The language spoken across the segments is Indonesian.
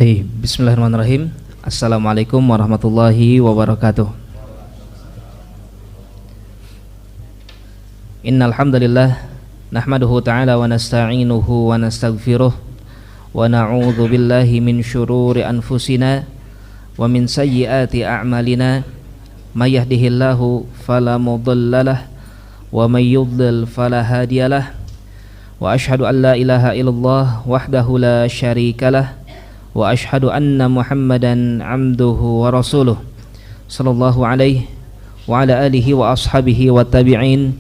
Baik, bismillahirrahmanirrahim. Assalamualaikum warahmatullahi wabarakatuh. Innal hamdalillah nahmaduhu ta'ala wa nasta'inuhu wa nastaghfiruh wa na'udzu billahi min syururi anfusina wa min sayyiati a'malina may yahdihillahu fala mudhillalah wa may yudlil fala hadiyalah wa asyhadu an la ilaha illallah wahdahu la syarikalah wa asyhadu anna Muhammadan abduhu wa rasuluh sallallahu alaihi wa ala alihi wa ashabihi wa tabi'in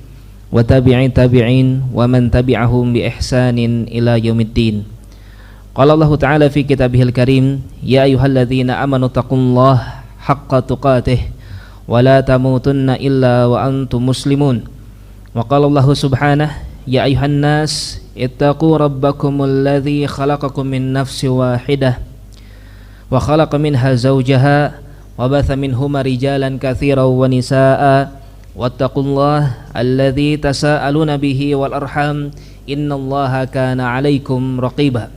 wa tabi'in tabi'in wa man tabi'ahum bi ihsanin ila yaumiddin. Qala Allah ta'ala fi kitabihil karim, ya ayyuhalladzina amanu taqullaha haqqa tuqatih wa la tamutunna illa wa antum muslimun. Wa qala Allah subhanahu, ya ayyuhan nas ittaqu rabbakumul ladzi khalaqakum min nafsin wahidah wa khalaqa minha zawjaha wa batha minhuma rijalan katsiran wa nisaa'a wattaqullaha alladzi tasaaluna bihi wal arham innallaha kana 'alaikum raqiba.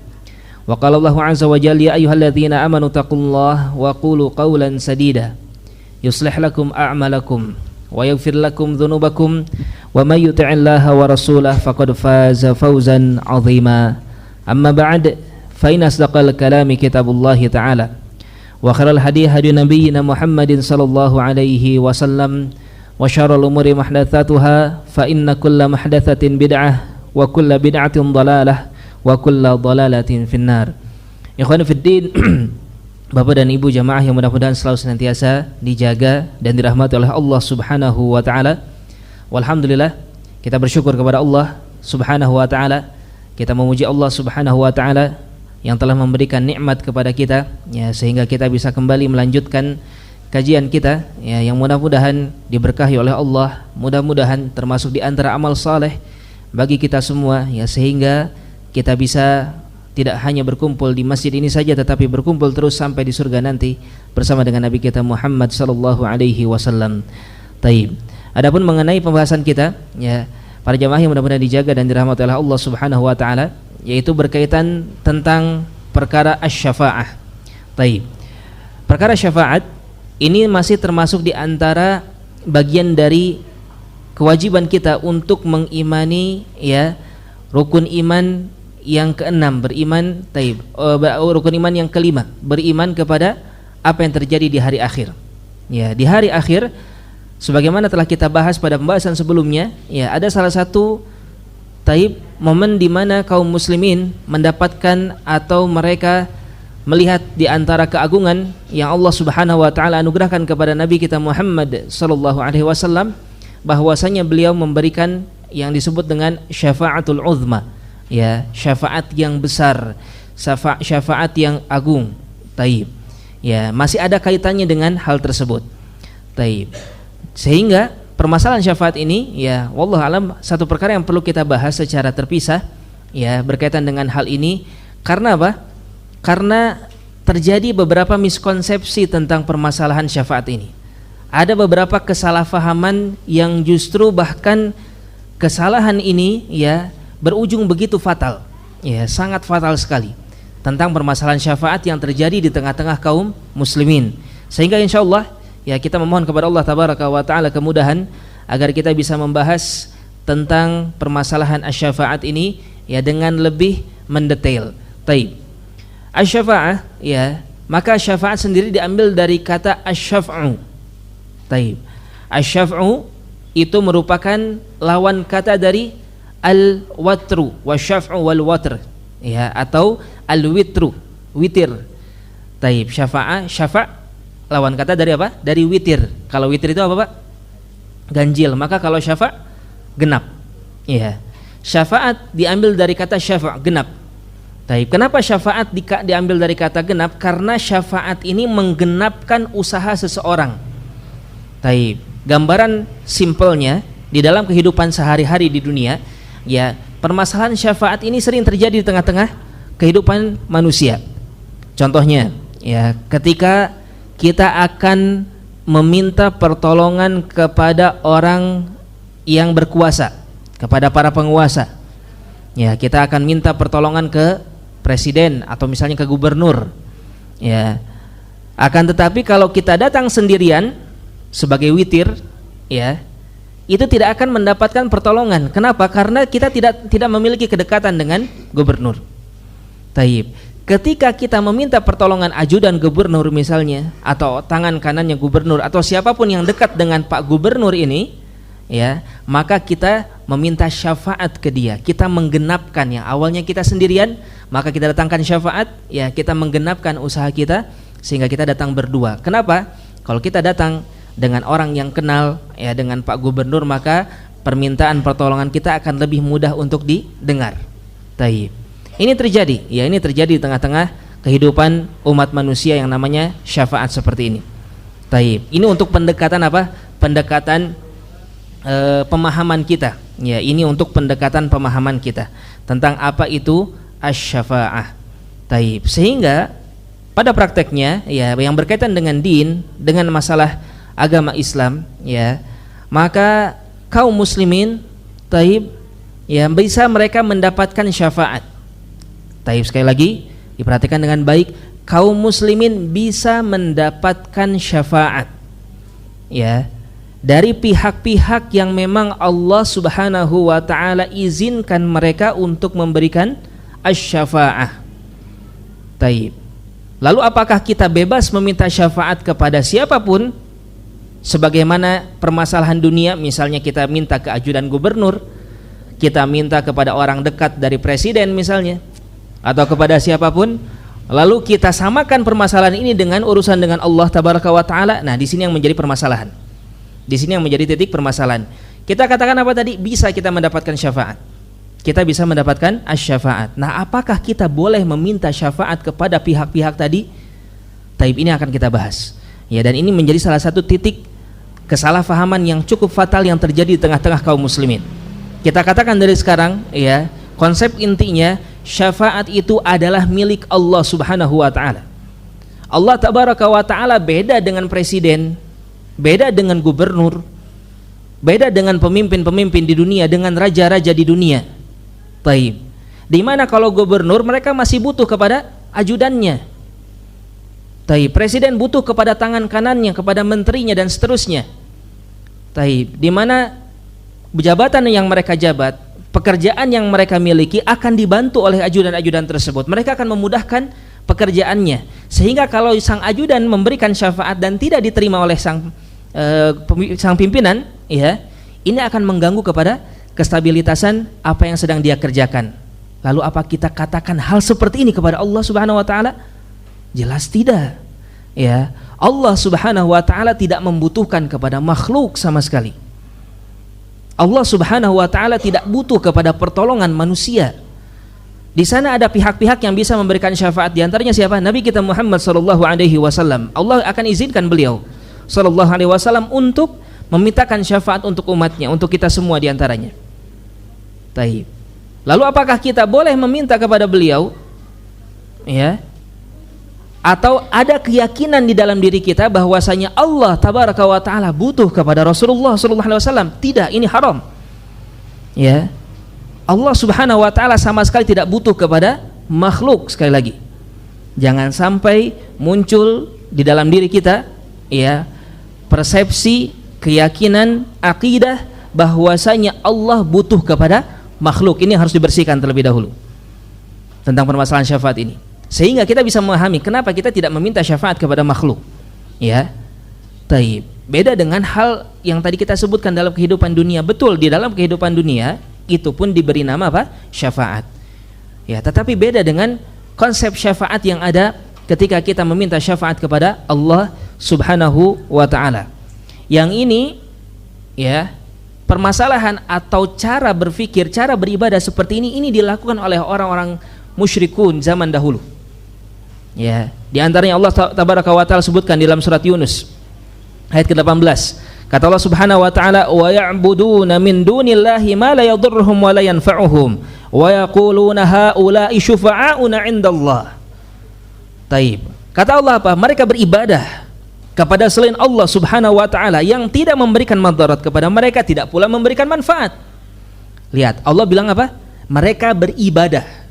Wa qala Allahu 'azza wa jalla, ya ayyuhalladzina amanu taqullaha wa qulu qawlan sadida yuslih lakum a'malakum wa yaghfir lakum dhunubakum wa may yuti'illaha wa rasulahu faqad faza fawzan 'azima. Amma ba'd, fa inna asdaqal kalami kitabullahi ta'ala wa khairal hadi hadi nabiyyina Muhammadin sallallahu alaihi wasallam wa syarrul umuri muhdatsatuha fa inna kulla muhdatsatin bid'ah wa kulla bid'atin dhalalah wa kulla dhalalatin finnar. Ikhwan fiddin, Bapak dan Ibu jamaah yang mudah-mudahan selalu senantiasa dijaga dan dirahmati oleh Allah Subhanahu wa taala. Walhamdulillah, kita bersyukur kepada Allah Subhanahu wa taala. Kita memuji Allah Subhanahu wa taala yang telah memberikan nikmat kepada kita, ya, sehingga kita bisa kembali melanjutkan kajian kita, ya, yang mudah-mudahan diberkahi oleh Allah, mudah-mudahan termasuk di antara amal saleh bagi kita semua, ya, sehingga kita bisa tidak hanya berkumpul di masjid ini saja, tetapi berkumpul terus sampai di surga nanti bersama dengan Nabi kita Muhammad sallallahu alaihi wasallam. Taib. Adapun mengenai pembahasan kita, ya, para jamaah yang mudah-mudahan dijaga dan dirahmati oleh Allah Subhanahu wa taala, yaitu berkaitan tentang perkara asy-syafa'ah. Taib. Perkara syafaat ini masih termasuk di antara bagian dari kewajiban kita untuk mengimani, ya, rukun iman yang keenam, beriman, rukun iman yang kelima, beriman kepada apa yang terjadi di hari akhir. Ya, di hari akhir, sebagaimana telah kita bahas pada pembahasan sebelumnya, ya, ada salah satu momen di mana kaum muslimin mendapatkan atau mereka melihat di antara keagungan yang Allah Subhanahu wa taala anugerahkan kepada Nabi kita Muhammad sallallahu alaihi wasallam, bahwasanya beliau memberikan yang disebut dengan syafaatul uzma, ya, syafaat yang besar, syafaat yang agung. Taib. Ya, masih ada kaitannya dengan hal tersebut. Taib. Sehingga permasalahan syafaat ini, ya, wallahu alam, satu perkara yang perlu kita bahas secara terpisah, ya, berkaitan dengan hal ini. Karena apa? Karena terjadi beberapa miskonsepsi tentang permasalahan syafaat ini. Ada beberapa kesalahpahaman yang justru bahkan kesalahan ini, ya, berujung begitu fatal, ya, sangat fatal sekali, tentang permasalahan syafaat yang terjadi di tengah-tengah kaum muslimin. Sehingga insyaallah, ya, kita memohon kepada Allah tabaraka wa taala kemudahan agar kita bisa membahas tentang permasalahan asy-syafaat ini, ya, dengan lebih mendetail. Taib. Asy-syafa'ah, ya, maka syafaat sendiri diambil dari kata asy-syaf'u. Taib. Asy-syaf'u itu merupakan lawan kata dari al-watru wasyaf'u wal watr, ya, atau al-witru, witir. Taib. Syafa' lawan kata dari apa? Dari witir. Kalau witir itu apa, Pak? Ganjil. Maka kalau syafa' genap. Ya. Syafaat diambil dari kata syafa', genap. Taib. Kenapa syafaat diambil dari kata genap? Karena syafaat ini menggenapkan usaha seseorang. Taib. Gambaran simpelnya di dalam kehidupan sehari-hari di dunia, ya, permasalahan syafaat ini sering terjadi di tengah-tengah kehidupan manusia. Contohnya, ya, ketika kita akan meminta pertolongan kepada orang yang berkuasa, kepada para penguasa, ya, kita akan minta pertolongan ke presiden atau misalnya ke gubernur, Ya. Akan tetapi kalau kita datang sendirian sebagai witir, ya, itu tidak akan mendapatkan pertolongan. Kenapa? Karena kita tidak memiliki kedekatan dengan gubernur. Taib. Ketika kita meminta pertolongan ajudan gubernur misalnya, atau tangan kanannya gubernur, atau siapapun yang dekat dengan Pak Gubernur ini, ya, maka kita meminta syafaat ke dia. Kita menggenapkan, yang awalnya kita sendirian, maka kita datangkan syafaat, ya, kita menggenapkan usaha kita sehingga kita datang berdua. Kenapa? Kalau kita datang dengan orang yang kenal, ya, dengan Pak Gubernur, maka permintaan pertolongan kita akan lebih mudah untuk didengar. Taib. Ini terjadi, ya, ini terjadi di tengah-tengah kehidupan umat manusia yang namanya syafaat seperti ini. Taib. Ini untuk pendekatan apa? Pendekatan pemahaman kita. Ya, ini untuk pendekatan pemahaman kita tentang apa itu asy-syafa'ah. Taib. Sehingga pada prakteknya, ya, yang berkaitan dengan din, dengan masalah agama Islam, ya, maka kaum muslimin, taib, ya, bisa mereka mendapatkan syafaat. Taib, sekali lagi diperhatikan dengan baik, kaum muslimin bisa mendapatkan syafaat, ya, dari pihak-pihak yang memang Allah Subhanahu wa taala izinkan mereka untuk memberikan asy-syafa'ah. Taib. Lalu apakah kita bebas meminta syafaat kepada siapapun? Sebagaimana permasalahan dunia, misalnya kita minta ke ajudan gubernur, kita minta kepada orang dekat dari presiden misalnya, atau kepada siapapun, lalu kita samakan permasalahan ini dengan urusan dengan Allah Tabaraka wa Ta'ala. Nah, di sini yang menjadi permasalahan. Di sini yang menjadi titik permasalahan. Kita katakan apa tadi? Bisa kita mendapatkan syafaat. Kita bisa mendapatkan asy-syafaat. Nah, apakah kita boleh meminta syafaat kepada pihak-pihak tadi? Taib, ini akan kita bahas. Ya, dan ini menjadi salah satu titik kesalahpahaman yang cukup fatal yang terjadi di tengah-tengah kaum muslimin. Kita katakan dari sekarang, ya, konsep intinya syafaat itu adalah milik Allah Subhanahu wa taala. Allah Tabaraka wa taala beda dengan presiden, beda dengan gubernur, beda dengan pemimpin-pemimpin di dunia, dengan raja-raja di dunia. Taib. Di mana kalau gubernur mereka masih butuh kepada ajudannya. Taib. Presiden butuh kepada tangan kanannya, kepada menterinya dan seterusnya. Taib. Di mana jabatan yang mereka jabat, pekerjaan yang mereka miliki akan dibantu oleh ajudan-ajudan tersebut. Mereka akan memudahkan pekerjaannya. Sehingga kalau sang ajudan memberikan syafaat dan tidak diterima oleh sang pimpinan, ya, ini akan mengganggu kepada kestabilitasan apa yang sedang dia kerjakan. Lalu apa kita katakan hal seperti ini kepada Allah Subhanahu wa taala? Jelas tidak. Ya, Allah Subhanahu wa taala tidak membutuhkan kepada makhluk sama sekali. Allah Subhanahu wa taala tidak butuh kepada pertolongan manusia. Di sana ada pihak-pihak yang bisa memberikan syafaat, di antaranya siapa? Nabi kita Muhammad sallallahu alaihi wasallam. Allah akan izinkan beliau sallallahu alaihi wasallam untuk memintakan syafaat untuk umatnya, untuk kita semua di antaranya. Taib. Lalu apakah kita boleh meminta kepada beliau? Ya. Atau ada keyakinan di dalam diri kita bahwasanya Allah Tabaraka wa taala butuh kepada Rasulullah sallallahu alaihi wasallam? Tidak, ini haram. Ya. Allah Subhanahu wa taala sama sekali tidak butuh kepada makhluk. Sekali lagi, jangan sampai muncul di dalam diri kita, ya, persepsi, keyakinan, akidah bahwasanya Allah butuh kepada makhluk. Ini harus dibersihkan terlebih dahulu tentang permasalahan syafaat ini, sehingga kita bisa memahami kenapa kita tidak meminta syafaat kepada makhluk. Ya, taib. Beda dengan hal yang tadi kita sebutkan dalam kehidupan dunia. Betul, di dalam kehidupan dunia itu pun diberi nama apa? Syafaat. Ya, tetapi beda dengan konsep syafaat yang ada ketika kita meminta syafaat kepada Allah Subhanahu wa taala. Yang ini, ya, permasalahan atau cara berpikir, cara beribadah seperti ini dilakukan oleh orang-orang musyrikun zaman dahulu. Ya, di antaranya Allah Tabaraka wa taala sebutkan dalam surat Yunus ayat ke-18. Kata Allah Subhanahu wa taala, "Wa ya'buduna min dunillahi ma la yadhurruhum wa la yanfa'uhum wa yaquluna haula'i syufa'auna 'indallah." Taib. Kata Allah apa? Mereka beribadah kepada selain Allah Subhanahu wa taala yang tidak memberikan madarat kepada mereka, tidak pula memberikan manfaat. Lihat, Allah bilang apa? Mereka beribadah.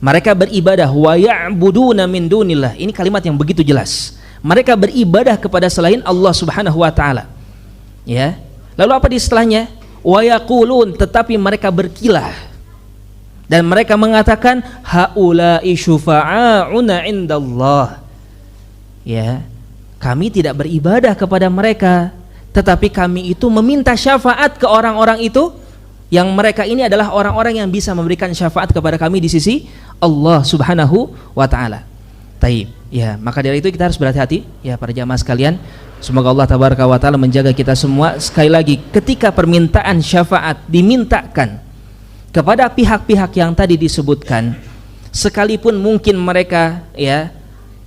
Mereka beribadah wa ya'buduna min dunillah. Ini kalimat yang begitu jelas. Mereka beribadah kepada selain Allah Subhanahu wa taala. Ya. Lalu apa di setelahnya? Wa yaqulun, tetapi mereka berkilah. Dan mereka mengatakan haula'i syufa'auna indallah. Ya. Kami tidak beribadah kepada mereka, tetapi kami itu meminta syafaat ke orang-orang itu, yang mereka ini adalah orang-orang yang bisa memberikan syafaat kepada kami di sisi Allah Subhanahu wa taala. Taib. Ya, maka dari itu kita harus berhati-hati ya para jamaah sekalian. Semoga Allah tabaraka wa taala menjaga kita semua. Sekali lagi, ketika permintaan syafaat dimintakan kepada pihak-pihak yang tadi disebutkan, sekalipun mungkin mereka ya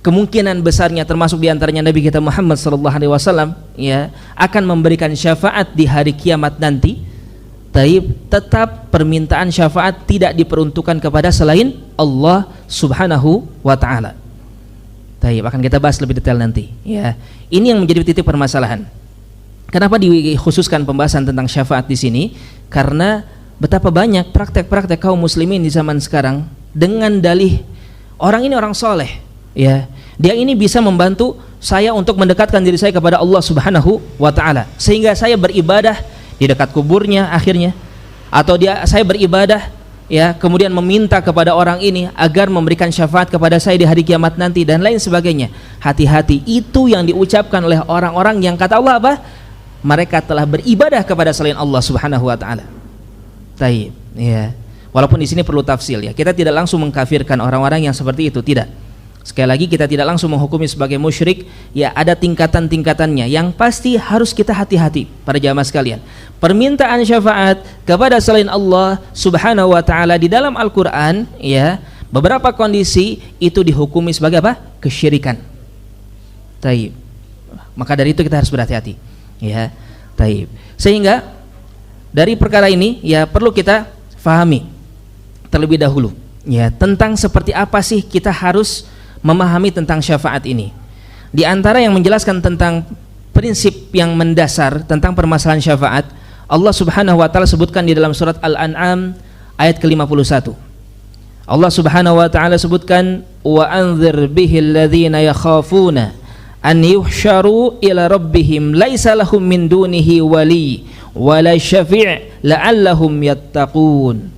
kemungkinan besarnya termasuk diantaranya Nabi kita Muhammad SAW ya akan memberikan syafaat di hari kiamat nanti, tetap permintaan syafaat tidak diperuntukkan kepada selain Allah Subhanahu wa taala. Akan kita bahas lebih detail nanti ya. Ini yang menjadi titik permasalahan. Kenapa dikhususkan pembahasan tentang syafaat di sini? Karena betapa banyak praktek-praktek kaum muslimin di zaman sekarang dengan dalih orang ini orang soleh ya. Dia ini bisa membantu saya untuk mendekatkan diri saya kepada Allah Subhanahu wa taala, sehingga saya beribadah di dekat kuburnya akhirnya, atau saya beribadah ya kemudian meminta kepada orang ini agar memberikan syafaat kepada saya di hari kiamat nanti dan lain sebagainya. Hati-hati, itu yang diucapkan oleh orang-orang yang kata Allah apa? Mereka telah beribadah kepada selain Allah Subhanahu wa taala. Ya. Walaupun di sini perlu tafsil ya. Kita tidak langsung mengkafirkan orang-orang yang seperti itu, tidak. Sekali lagi kita tidak langsung menghukumi sebagai musyrik, ya ada tingkatan-tingkatannya. Yang pasti harus kita hati-hati para jamaah sekalian. Permintaan syafaat kepada selain Allah Subhanahu wa taala di dalam Al-Qur'an ya, beberapa kondisi itu dihukumi sebagai apa? Kesyirikan. Maka dari itu kita harus berhati-hati ya. Sehingga dari perkara ini ya perlu kita fahami terlebih dahulu ya tentang seperti apa sih kita harus memahami tentang syafaat ini. Di antara yang menjelaskan tentang prinsip yang mendasar tentang permasalahan syafaat, Allah Subhanahu wa taala sebutkan di dalam surat Al-An'am ayat ke-51. Allah Subhanahu wa taala sebutkan wa anzir bihil ladzina yakhafuna an yuhsyaru ila rabbihim laisa lahum min dunihi wali wala syafi' la'allahum yattaqun.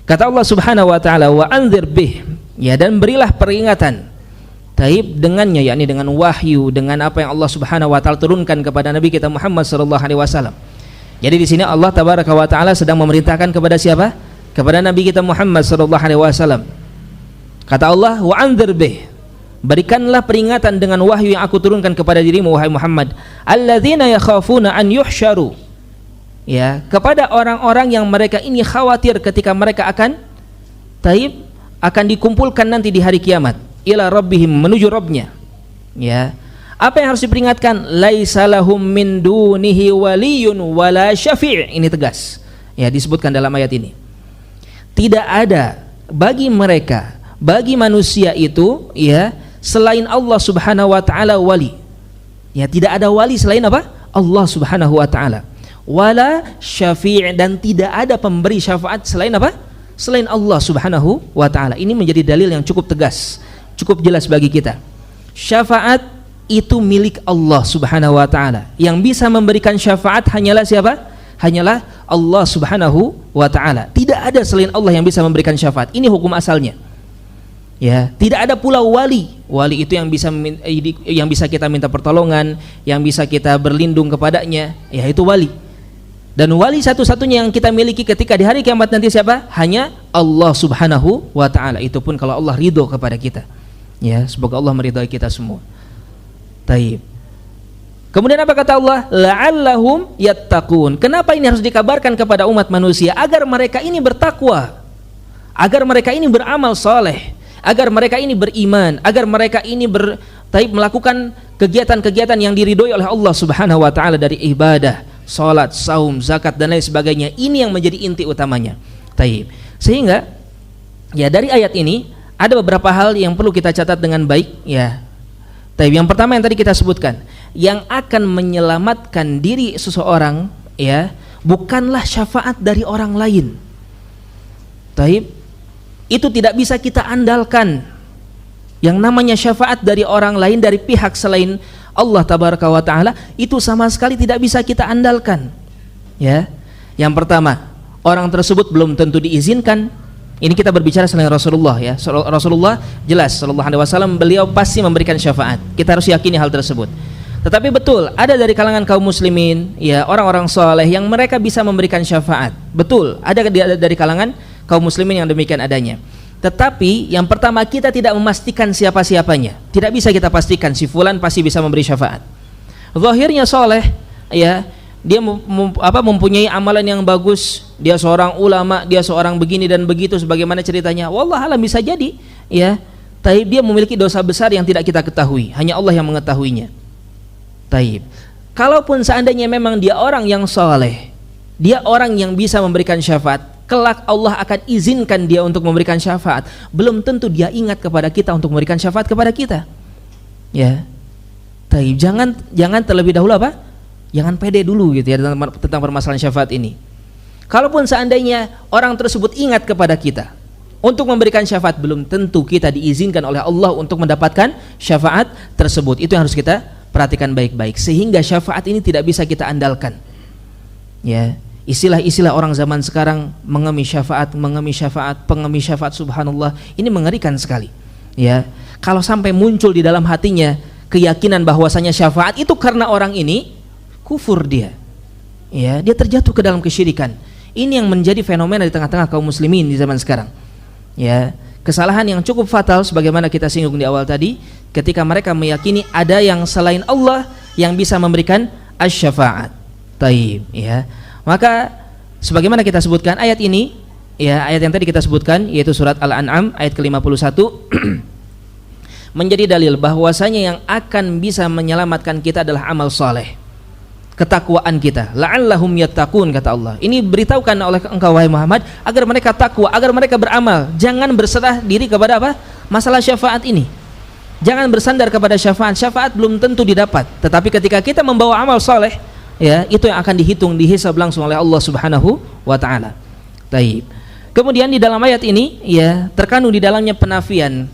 Kata Allah Subhanahu wa taala wa anzir bih, ya, dan berilah peringatan dengannya, yakni dengan wahyu, dengan apa yang Allah Subhanahu wa taala turunkan kepada Nabi kita Muhammad sallallahu alaihi wasallam. Jadi di sini Allah tabaraka wa taala sedang memerintahkan kepada siapa? Kepada Nabi kita Muhammad sallallahu alaihi wasallam. Kata Allah, wa anzir bih, berikanlah peringatan dengan wahyu yang aku turunkan kepada dirimu wahai Muhammad, alladzina yakhafuna an yuhsyaru, ya, kepada orang-orang yang mereka ini khawatir ketika mereka akan dikumpulkan nanti di hari kiamat, ila rabbihim, menuju Rabbnya. Ya, apa yang harus diperingatkan? Laisa lahum min dunihi waliyun wala syafi'. Ini tegas ya, disebutkan dalam ayat ini. Tidak ada bagi mereka, bagi manusia itu ya, selain Allah Subhanahu wa taala wali. Ya, tidak ada wali selain apa? Allah Subhanahu wa taala. Wala syafi', dan tidak ada pemberi syafaat selain apa? Selain Allah Subhanahu wa taala. Ini menjadi dalil yang cukup tegas, cukup jelas bagi kita. Syafaat itu milik Allah Subhanahu wa taala. Yang bisa memberikan syafaat hanyalah siapa? Hanyalah Allah Subhanahu wa taala. Tidak ada selain Allah yang bisa memberikan syafaat. Ini hukum asalnya. Ya, tidak ada pula wali. Wali itu yang bisa kita minta pertolongan, yang bisa kita berlindung kepadanya, ya itu wali. Dan wali satu-satunya yang kita miliki ketika di hari kiamat nanti siapa? Hanya Allah Subhanahu wa taala. Itu pun kalau Allah ridho kepada kita. Ya, semoga Allah meridhai kita semua. Kemudian apa kata Allah? La'allahum yattaqun. Kenapa ini harus dikabarkan kepada umat manusia? Agar mereka ini bertakwa, agar mereka ini beramal soleh, agar mereka ini beriman, agar mereka ini melakukan kegiatan-kegiatan yang diridhoi oleh Allah Subhanahu wa taala dari ibadah, salat, saum, zakat dan lain sebagainya. Ini yang menjadi inti utamanya. Sehingga ya dari ayat ini ada beberapa hal yang perlu kita catat dengan baik ya. Yang pertama yang tadi kita sebutkan, yang akan menyelamatkan diri seseorang ya bukanlah syafaat dari orang lain. itu tidak bisa kita andalkan. Yang namanya syafaat dari orang lain, dari pihak selain Allah tabaraka wa taala, itu sama sekali tidak bisa kita andalkan. Ya. Yang pertama, orang tersebut belum tentu diizinkan. Ini kita berbicara selain Rasulullah ya. Rasulullah jelas sallallahu alaihi wasallam, beliau pasti memberikan syafaat. Kita harus yakini hal tersebut. Tetapi betul ada dari kalangan kaum muslimin ya, orang-orang soleh yang mereka bisa memberikan syafaat. Betul, ada dari kalangan kaum muslimin yang demikian adanya. Tetapi yang pertama, kita tidak memastikan siapa-siapanya. Tidak bisa kita pastikan si fulan pasti bisa memberi syafaat. Zahirnya soleh ya, dia mempunyai amalan yang bagus, dia seorang ulama, dia seorang begini dan begitu sebagaimana ceritanya, wallah alam bisa jadi ya, tapi dia memiliki dosa besar yang tidak kita ketahui, hanya Allah yang mengetahuinya. Taib. Kalaupun seandainya memang dia orang yang soleh, dia orang yang bisa memberikan syafaat, kelak Allah akan izinkan dia untuk memberikan syafaat, belum tentu dia ingat kepada kita untuk memberikan syafaat kepada kita. Ya. Taib. Jangan terlebih dahulu jangan pede dulu gitu ya tentang permasalahan syafaat ini. Kalaupun seandainya orang tersebut ingat kepada kita untuk memberikan syafaat, belum tentu kita diizinkan oleh Allah untuk mendapatkan syafaat tersebut. Itu yang harus kita perhatikan baik-baik, sehingga syafaat ini tidak bisa kita andalkan. Ya, istilah-istilah orang zaman sekarang, mengemis syafaat, pengemis syafaat, subhanallah, ini mengerikan sekali. Ya, kalau sampai muncul di dalam hatinya keyakinan bahwasanya syafaat itu karena orang ini, kufur dia. Ya, dia terjatuh ke dalam kesyirikan. Ini yang menjadi fenomena di tengah-tengah kaum muslimin di zaman sekarang. Ya, kesalahan yang cukup fatal sebagaimana kita singgung di awal tadi, ketika mereka meyakini ada yang selain Allah yang bisa memberikan asy-syafaat. Taib, ya. Maka sebagaimana kita sebutkan ayat ini, ya, ayat yang tadi kita sebutkan yaitu surat Al-An'am ayat ke-51 menjadi dalil bahwasanya yang akan bisa menyelamatkan kita adalah amal saleh, ketakwaan kita. La'allahum yattaqun, kata Allah. Ini beritahukan oleh engkau wahai Muhammad agar mereka takwa, agar mereka beramal. Jangan berserah diri kepada masalah syafaat ini. Jangan bersandar kepada syafaat. Syafaat belum tentu didapat. Tetapi ketika kita membawa amal saleh, ya, itu yang akan dihisab langsung oleh Allah Subhanahu wa taala. Taib. Kemudian di dalam ayat ini ya, terkandung di dalamnya penafian.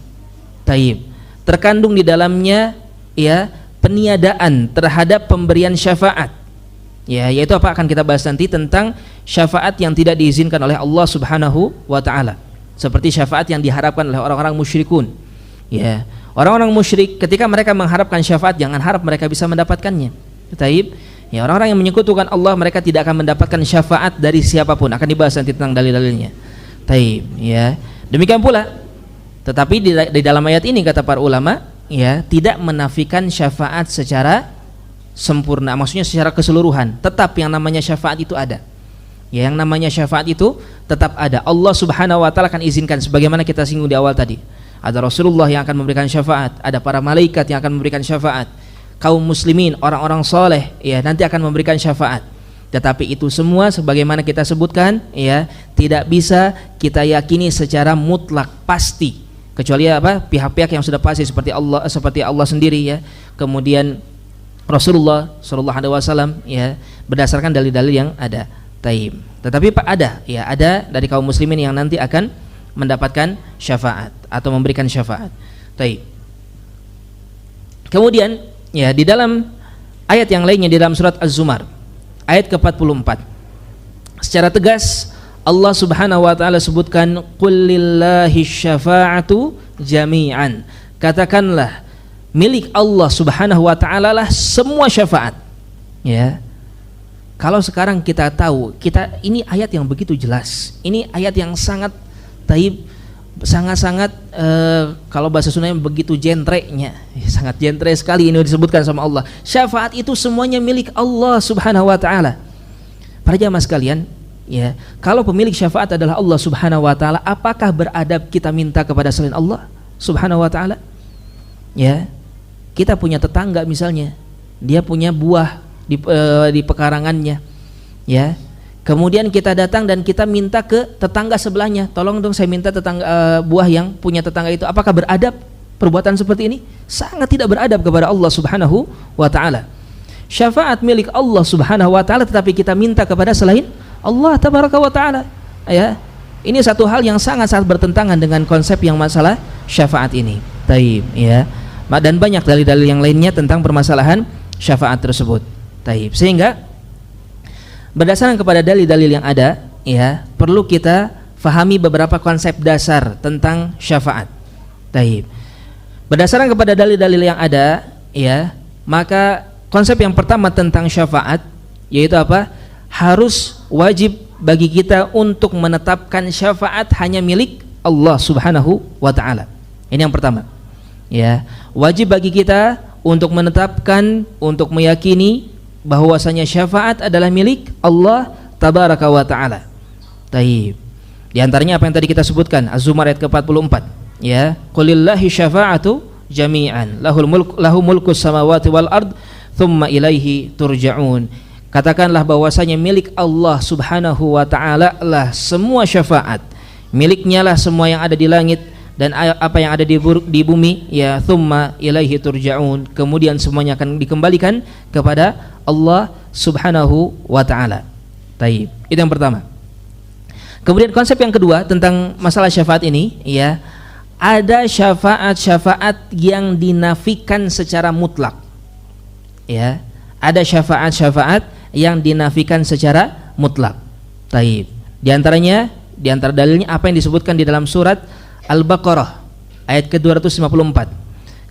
Taib. Terkandung di dalamnya ya, peniadaan terhadap pemberian syafaat. Ya, yaitu apa akan kita bahas nanti tentang syafaat yang tidak diizinkan oleh Allah Subhanahu wa taala. Seperti syafaat yang diharapkan oleh orang-orang musyrikun. Ya, orang-orang musyrik ketika mereka mengharapkan syafaat, jangan harap mereka bisa mendapatkannya. Taib. Ya, orang-orang yang menyekutukan Allah, mereka tidak akan mendapatkan syafaat dari siapapun. Akan dibahas nanti tentang dalil-dalilnya. Taib, ya. Demikian pula, tetapi di dalam ayat ini kata para ulama, ya, tidak menafikan syafaat secara sempurna, maksudnya secara keseluruhan. Tetap yang namanya syafaat itu ada. Ya, yang namanya syafaat itu tetap ada. Allah Subhanahu wa taala akan izinkan sebagaimana kita singgung di awal tadi. Ada Rasulullah yang akan memberikan syafaat, ada para malaikat yang akan memberikan syafaat. Kaum muslimin, orang-orang soleh, ya, nanti akan memberikan syafaat. Tetapi itu semua sebagaimana kita sebutkan, ya, tidak bisa kita yakini secara mutlak pasti. Kecuali pihak-pihak yang sudah pasti seperti Allah sendiri, ya, kemudian Rasulullah sallallahu alaihi wasallam, ya, berdasarkan dalil-dalil yang ada. Taib. Tetapi ada dari kaum muslimin yang nanti akan mendapatkan syafaat atau memberikan syafaat. Taib. Kemudian, ya, di dalam ayat yang lainnya di dalam surat Az-Zumar ayat ke-44 secara tegas Allah Subhanahu wa taala sebutkan, qul lillahi syafa'atu jami'an, katakanlah milik Allah Subhanahu wa taala lah semua syafaat. Ya, kalau sekarang kita tahu, ini ayat yang begitu jelas, ini ayat yang sangat taib, sangat-sangat kalau bahasa Sundanya begitu jentrenya, sangat jentre sekali ini disebutkan sama Allah. Syafaat itu semuanya milik Allah Subhanahu wa taala. Para jamaah sekalian, ya, kalau pemilik syafaat adalah Allah Subhanahu wa taala, apakah beradab kita minta kepada selain Allah Subhanahu wa taala? Ya, kita punya tetangga misalnya, dia punya buah di pekarangannya, ya. Kemudian kita datang dan kita minta ke tetangga sebelahnya, tolong dong saya minta buah yang punya tetangga itu. Apakah beradab perbuatan seperti ini? Sangat tidak beradab kepada Allah Subhanahu wa taala. Syafaat milik Allah Subhanahu wa taala, tetapi kita minta kepada selain Allah tabaraka wa taala, ya. Ini satu hal yang sangat-sangat bertentangan dengan konsep yang masalah syafaat ini. Taib, ya. Dan banyak dalil-dalil yang lainnya tentang permasalahan syafaat tersebut. Taib. Sehingga berdasarkan kepada dalil-dalil yang ada, ya, perlu kita fahami beberapa konsep dasar tentang syafaat. Taib. Berdasarkan kepada dalil-dalil yang ada, ya, maka konsep yang pertama tentang syafaat yaitu apa? Harus wajib bagi kita untuk menetapkan syafaat hanya milik Allah Subhanahu wa taala. Ini yang pertama. Ya, wajib bagi kita untuk menetapkan, untuk meyakini bahwasanya syafaat adalah milik Allah Tabaraka wa taala. Taib. Di antaranya apa yang tadi kita sebutkan, Az-Zumar ayat ke-44, ya. Qulillahi syafa'atu jami'an, lahu mulkus samawati wal ard, thumma ilaihi turja'un. Katakanlah bahwasanya milik Allah Subhanahu wa taala lah semua syafaat. Miliknya lah semua yang ada di langit dan apa yang ada di bumi, ya. Thumma ilaihi turja'un. Kemudian semuanya akan dikembalikan kepada Allah Subhanahu wa taala. Taib. Itu yang pertama. Kemudian konsep yang kedua tentang masalah syafaat ini, ya, ada syafaat-syafaat yang dinafikan secara mutlak. Ya, ada syafaat-syafaat yang dinafikan secara mutlak. Taib. Di antaranya, di antara dalilnya apa yang disebutkan di dalam surat Al-Baqarah ayat ke-254.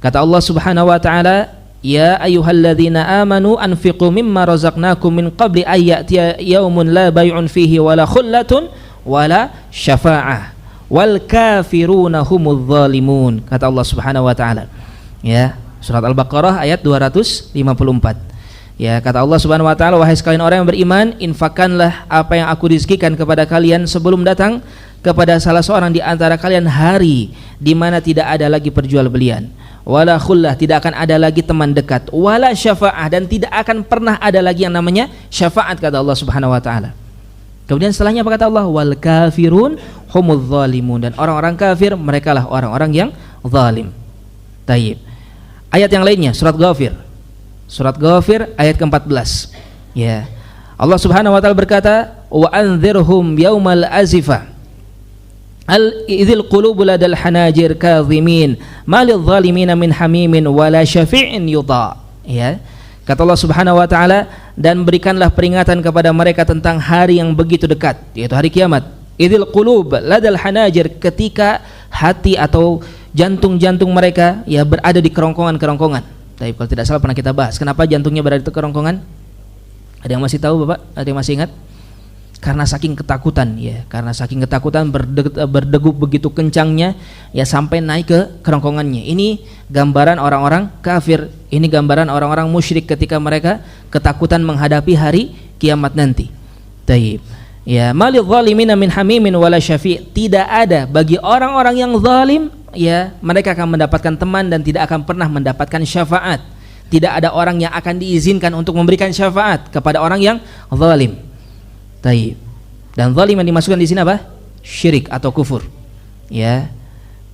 Kata Allah Subhanahu wa taala, "Ya ayyuhalladzina amanu anfiqu mimma razaqnakum min qabli ay ya'tiya yaumun la bay'un fihi wala khullatun wala syafa'ah wal kafiruna humudz zalimun." Kata Allah Subhanahu wa taala. Ya, surat Al-Baqarah ayat 254. Ya, kata Allah Subhanahu wa taala, wahai sekalian orang yang beriman, infakkanlah apa yang aku rizkikan kepada kalian sebelum datang kepada salah seorang di antara kalian hari di mana tidak ada lagi perjualbelian, wala khullah, tidak akan ada lagi teman dekat, wala syafa'ah, dan tidak akan pernah ada lagi yang namanya syafaat, kata Allah Subhanahu wa taala. Kemudian setelahnya apa kata Allah? Wal kafirun humudz zalimun, dan orang-orang kafir mereka lah orang-orang yang zalim. Taib. Ayat yang lainnya surat Ghafir. Surat Ghafir ayat ke-14. Ya. Allah Subhanahu wa taala berkata, "Wa anzirhum yaumal azifah. Idzil qulubu ladal hanajir kadhimin, malil zalimin min hamimin wala syafi'in yuta." Ya. Kata Allah Subhanahu wa taala, dan berikanlah peringatan kepada mereka tentang hari yang begitu dekat, yaitu hari kiamat. Idzil qulub ladal hanajir, ketika hati atau jantung-jantung mereka, ya, berada di kerongkongan-kerongkongan. Tapi kalau tidak salah pernah kita bahas, kenapa jantungnya berada di kerongkongan? Ada yang masih tahu, Bapak? Ada yang masih ingat? Karena saking ketakutan, ya, karena saking ketakutan berdegup begitu kencangnya, ya, sampai naik ke kerongkongannya. Ini gambaran orang-orang kafir, ini gambaran orang-orang musyrik ketika mereka ketakutan menghadapi hari kiamat nanti. Taib. Ya, malil zalimina min hamimin wala syafi', tidak ada bagi orang-orang yang zalim, ya, mereka akan mendapatkan teman dan tidak akan pernah mendapatkan syafaat. Tidak ada orang yang akan diizinkan untuk memberikan syafaat kepada orang yang zalim. Taib. Dan zalim yang dimasukkan di sini apa? Syirik atau kufur. Ya.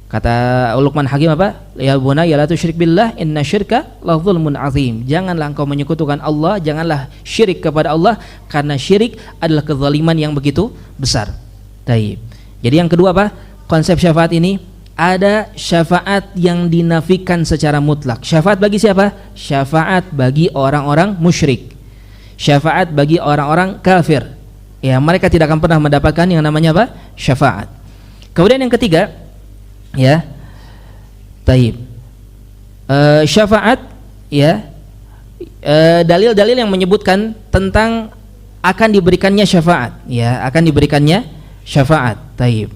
Kata Luqman Hakim apa? Ya bunayya la tusyrik billah inna syirka la dzulmun azim. Janganlah engkau menyekutukan Allah, janganlah syirik kepada Allah, karena syirik adalah kezaliman yang begitu besar. Taib. Jadi yang kedua apa? Konsep syafaat ini, ada syafaat yang dinafikan secara mutlak. Syafaat bagi siapa? Syafaat bagi orang-orang musyrik. Syafaat bagi orang-orang kafir. Ya, mereka tidak akan pernah mendapatkan yang namanya apa? Syafaat. Kemudian yang ketiga, ya, taib. Syafaat, ya, dalil-dalil yang menyebutkan tentang akan diberikannya syafaat, ya, akan diberikannya syafaat. Taib.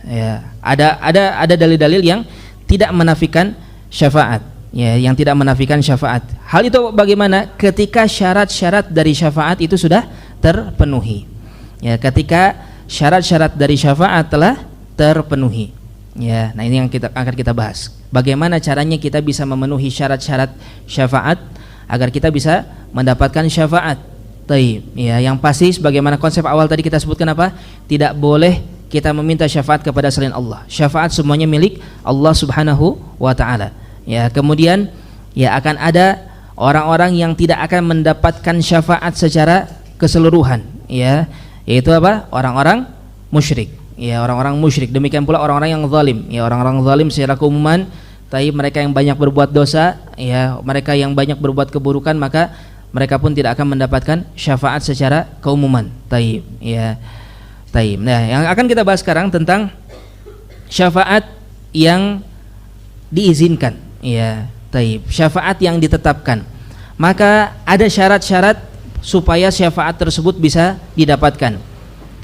Ya, ada dalil-dalil yang tidak menafikan syafaat, ya, yang tidak menafikan syafaat. Hal itu bagaimana? Ketika syarat-syarat dari syafaat itu sudah terpenuhi. Ya, ketika syarat-syarat dari syafaat telah terpenuhi. Ya, nah ini yang akan kita bahas. Bagaimana caranya kita bisa memenuhi syarat-syarat syafaat agar kita bisa mendapatkan syafaat. Taib. Ya, yang pasti sebagaimana konsep awal tadi kita sebutkan apa? Tidak boleh kita meminta syafaat kepada selain Allah. Syafaat semuanya milik Allah Subhanahu wa taala. Ya, kemudian, ya, akan ada orang-orang yang tidak akan mendapatkan syafaat secara keseluruhan, ya, yaitu apa? Orang-orang musyrik. ya orang-orang musyrik. Demikian pula orang-orang yang zalim, ya orang-orang zalim secara keumuman, taib mereka yang banyak berbuat dosa, ya mereka yang banyak berbuat keburukan, maka mereka pun tidak akan mendapatkan syafaat secara keumuman. Taib, ya. Taib. Nah, yang akan kita bahas sekarang tentang syafaat yang diizinkan, ya. Taib. Syafaat yang ditetapkan. Maka ada syarat-syarat supaya syafaat tersebut bisa didapatkan.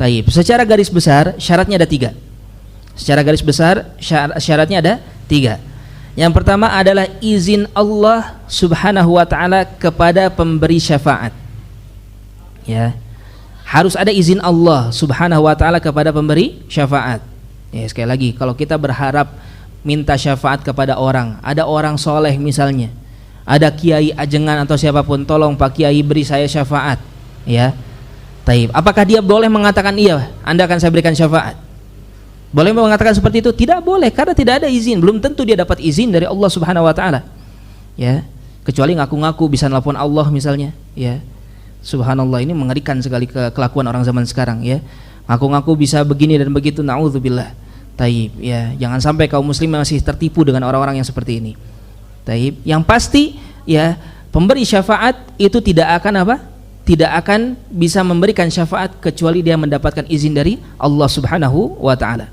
Taib. Secara garis besar syaratnya ada 3. Secara garis besar syaratnya ada 3. Yang pertama adalah izin Allah Subhanahu wa taala kepada pemberi syafaat. Ya. Harus ada izin Allah Subhanahu wa taala kepada pemberi syafaat. Ya, sekali lagi, kalau kita berharap minta syafaat kepada orang, ada orang soleh misalnya, ada kiai ajengan atau siapapun, tolong Pak Kiai beri saya syafaat, ya. Taib. Apakah dia boleh mengatakan iya, Anda akan saya berikan syafaat? Boleh mengatakan seperti itu? Tidak boleh, karena tidak ada izin. Belum tentu dia dapat izin dari Allah Subhanahu wa taala. Ya. Kecuali ngaku-ngaku bisa nelpon Allah misalnya, ya. Subhanallah, ini mengerikan sekali kelakuan orang zaman sekarang, ya. Ngaku-ngaku bisa begini dan begitu, naudzubillah. Taib, ya. Jangan sampai kaum muslim masih tertipu dengan orang-orang yang seperti ini. Taib. Yang pasti, ya, pemberi syafaat itu tidak akan apa? Tidak akan bisa memberikan syafaat kecuali dia mendapatkan izin dari Allah Subhanahu wa taala.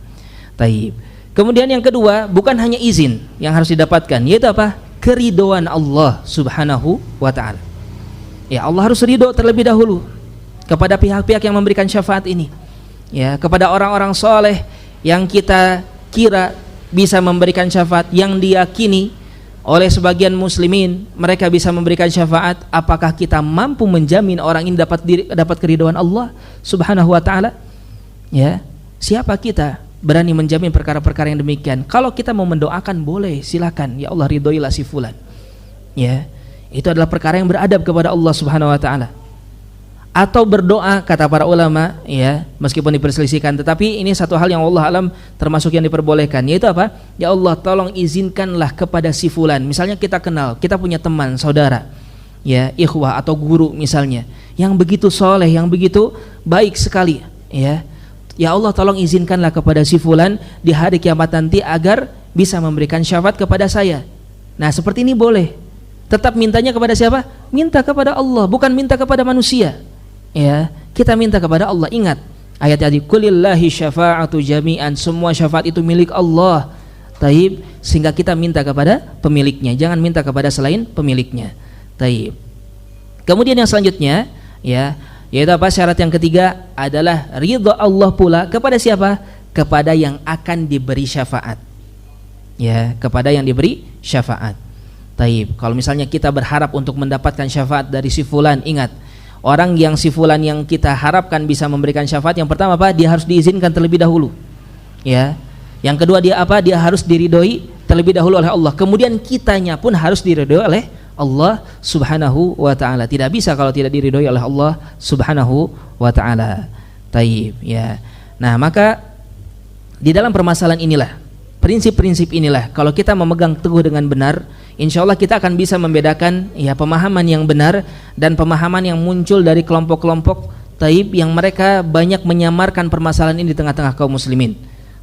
Taib. Kemudian yang kedua, bukan hanya izin yang harus didapatkan, yaitu apa? Keridhaan Allah Subhanahu wa taala. Ya, Allah harus ridho terlebih dahulu kepada pihak-pihak yang memberikan syafaat ini. Ya, kepada orang-orang soleh yang kita kira bisa memberikan syafaat, yang diyakini oleh sebagian muslimin mereka bisa memberikan syafaat. Apakah kita mampu menjamin orang ini dapat keridhaan Allah Subhanahu wa taala? Ya, siapa kita berani menjamin perkara-perkara yang demikian? Kalau kita mau mendoakan boleh, silakan, ya Allah ridhoilah si fulan. Ya, itu adalah perkara yang beradab kepada Allah Subhanahu wa taala. Atau berdoa, kata para ulama, ya, meskipun diperselisihkan, tetapi ini satu hal yang Allah alam termasuk yang diperbolehkan, yaitu apa? Ya Allah, tolong izinkanlah kepada si fulan. Misalnya kita kenal, kita punya teman, saudara, ya, ikhwah atau guru misalnya, yang begitu soleh, yang begitu baik sekali, ya. Ya Allah, tolong izinkanlah kepada si fulan di hari kiamat nanti agar bisa memberikan syafaat kepada saya. Nah, seperti ini boleh. Tetap mintanya kepada siapa? Minta kepada Allah, bukan minta kepada manusia. Ya, kita minta kepada Allah. Ingat ayat tadi, kulillahi syafa'atu jami'an, semua syafaat itu milik Allah. Taib, sehingga kita minta kepada pemiliknya, jangan minta kepada selain pemiliknya. Taib. Kemudian yang selanjutnya, ya, yaitu apa? Syarat yang ketiga adalah ridha Allah pula kepada siapa? Kepada yang akan diberi syafaat. Ya, kepada yang diberi syafaat. Taib. Kalau misalnya kita berharap untuk mendapatkan syafaat dari si fulan, ingat, orang yang si fulan yang kita harapkan bisa memberikan syafaat, yang pertama apa? Dia harus diizinkan terlebih dahulu. Ya. Yang kedua dia apa? Dia harus diridhoi terlebih dahulu oleh Allah. Kemudian kitanya pun harus diridhoi oleh Allah Subhanahu wa taala. Tidak bisa kalau tidak diridhoi oleh Allah Subhanahu wa taala. Taib, ya. Nah, maka di dalam permasalahan inilah, prinsip-prinsip inilah, kalau kita memegang teguh dengan benar, insya Allah kita akan bisa membedakan, ya, pemahaman yang benar dan pemahaman yang muncul dari kelompok-kelompok taib yang mereka banyak menyamarkan permasalahan ini di tengah-tengah kaum muslimin.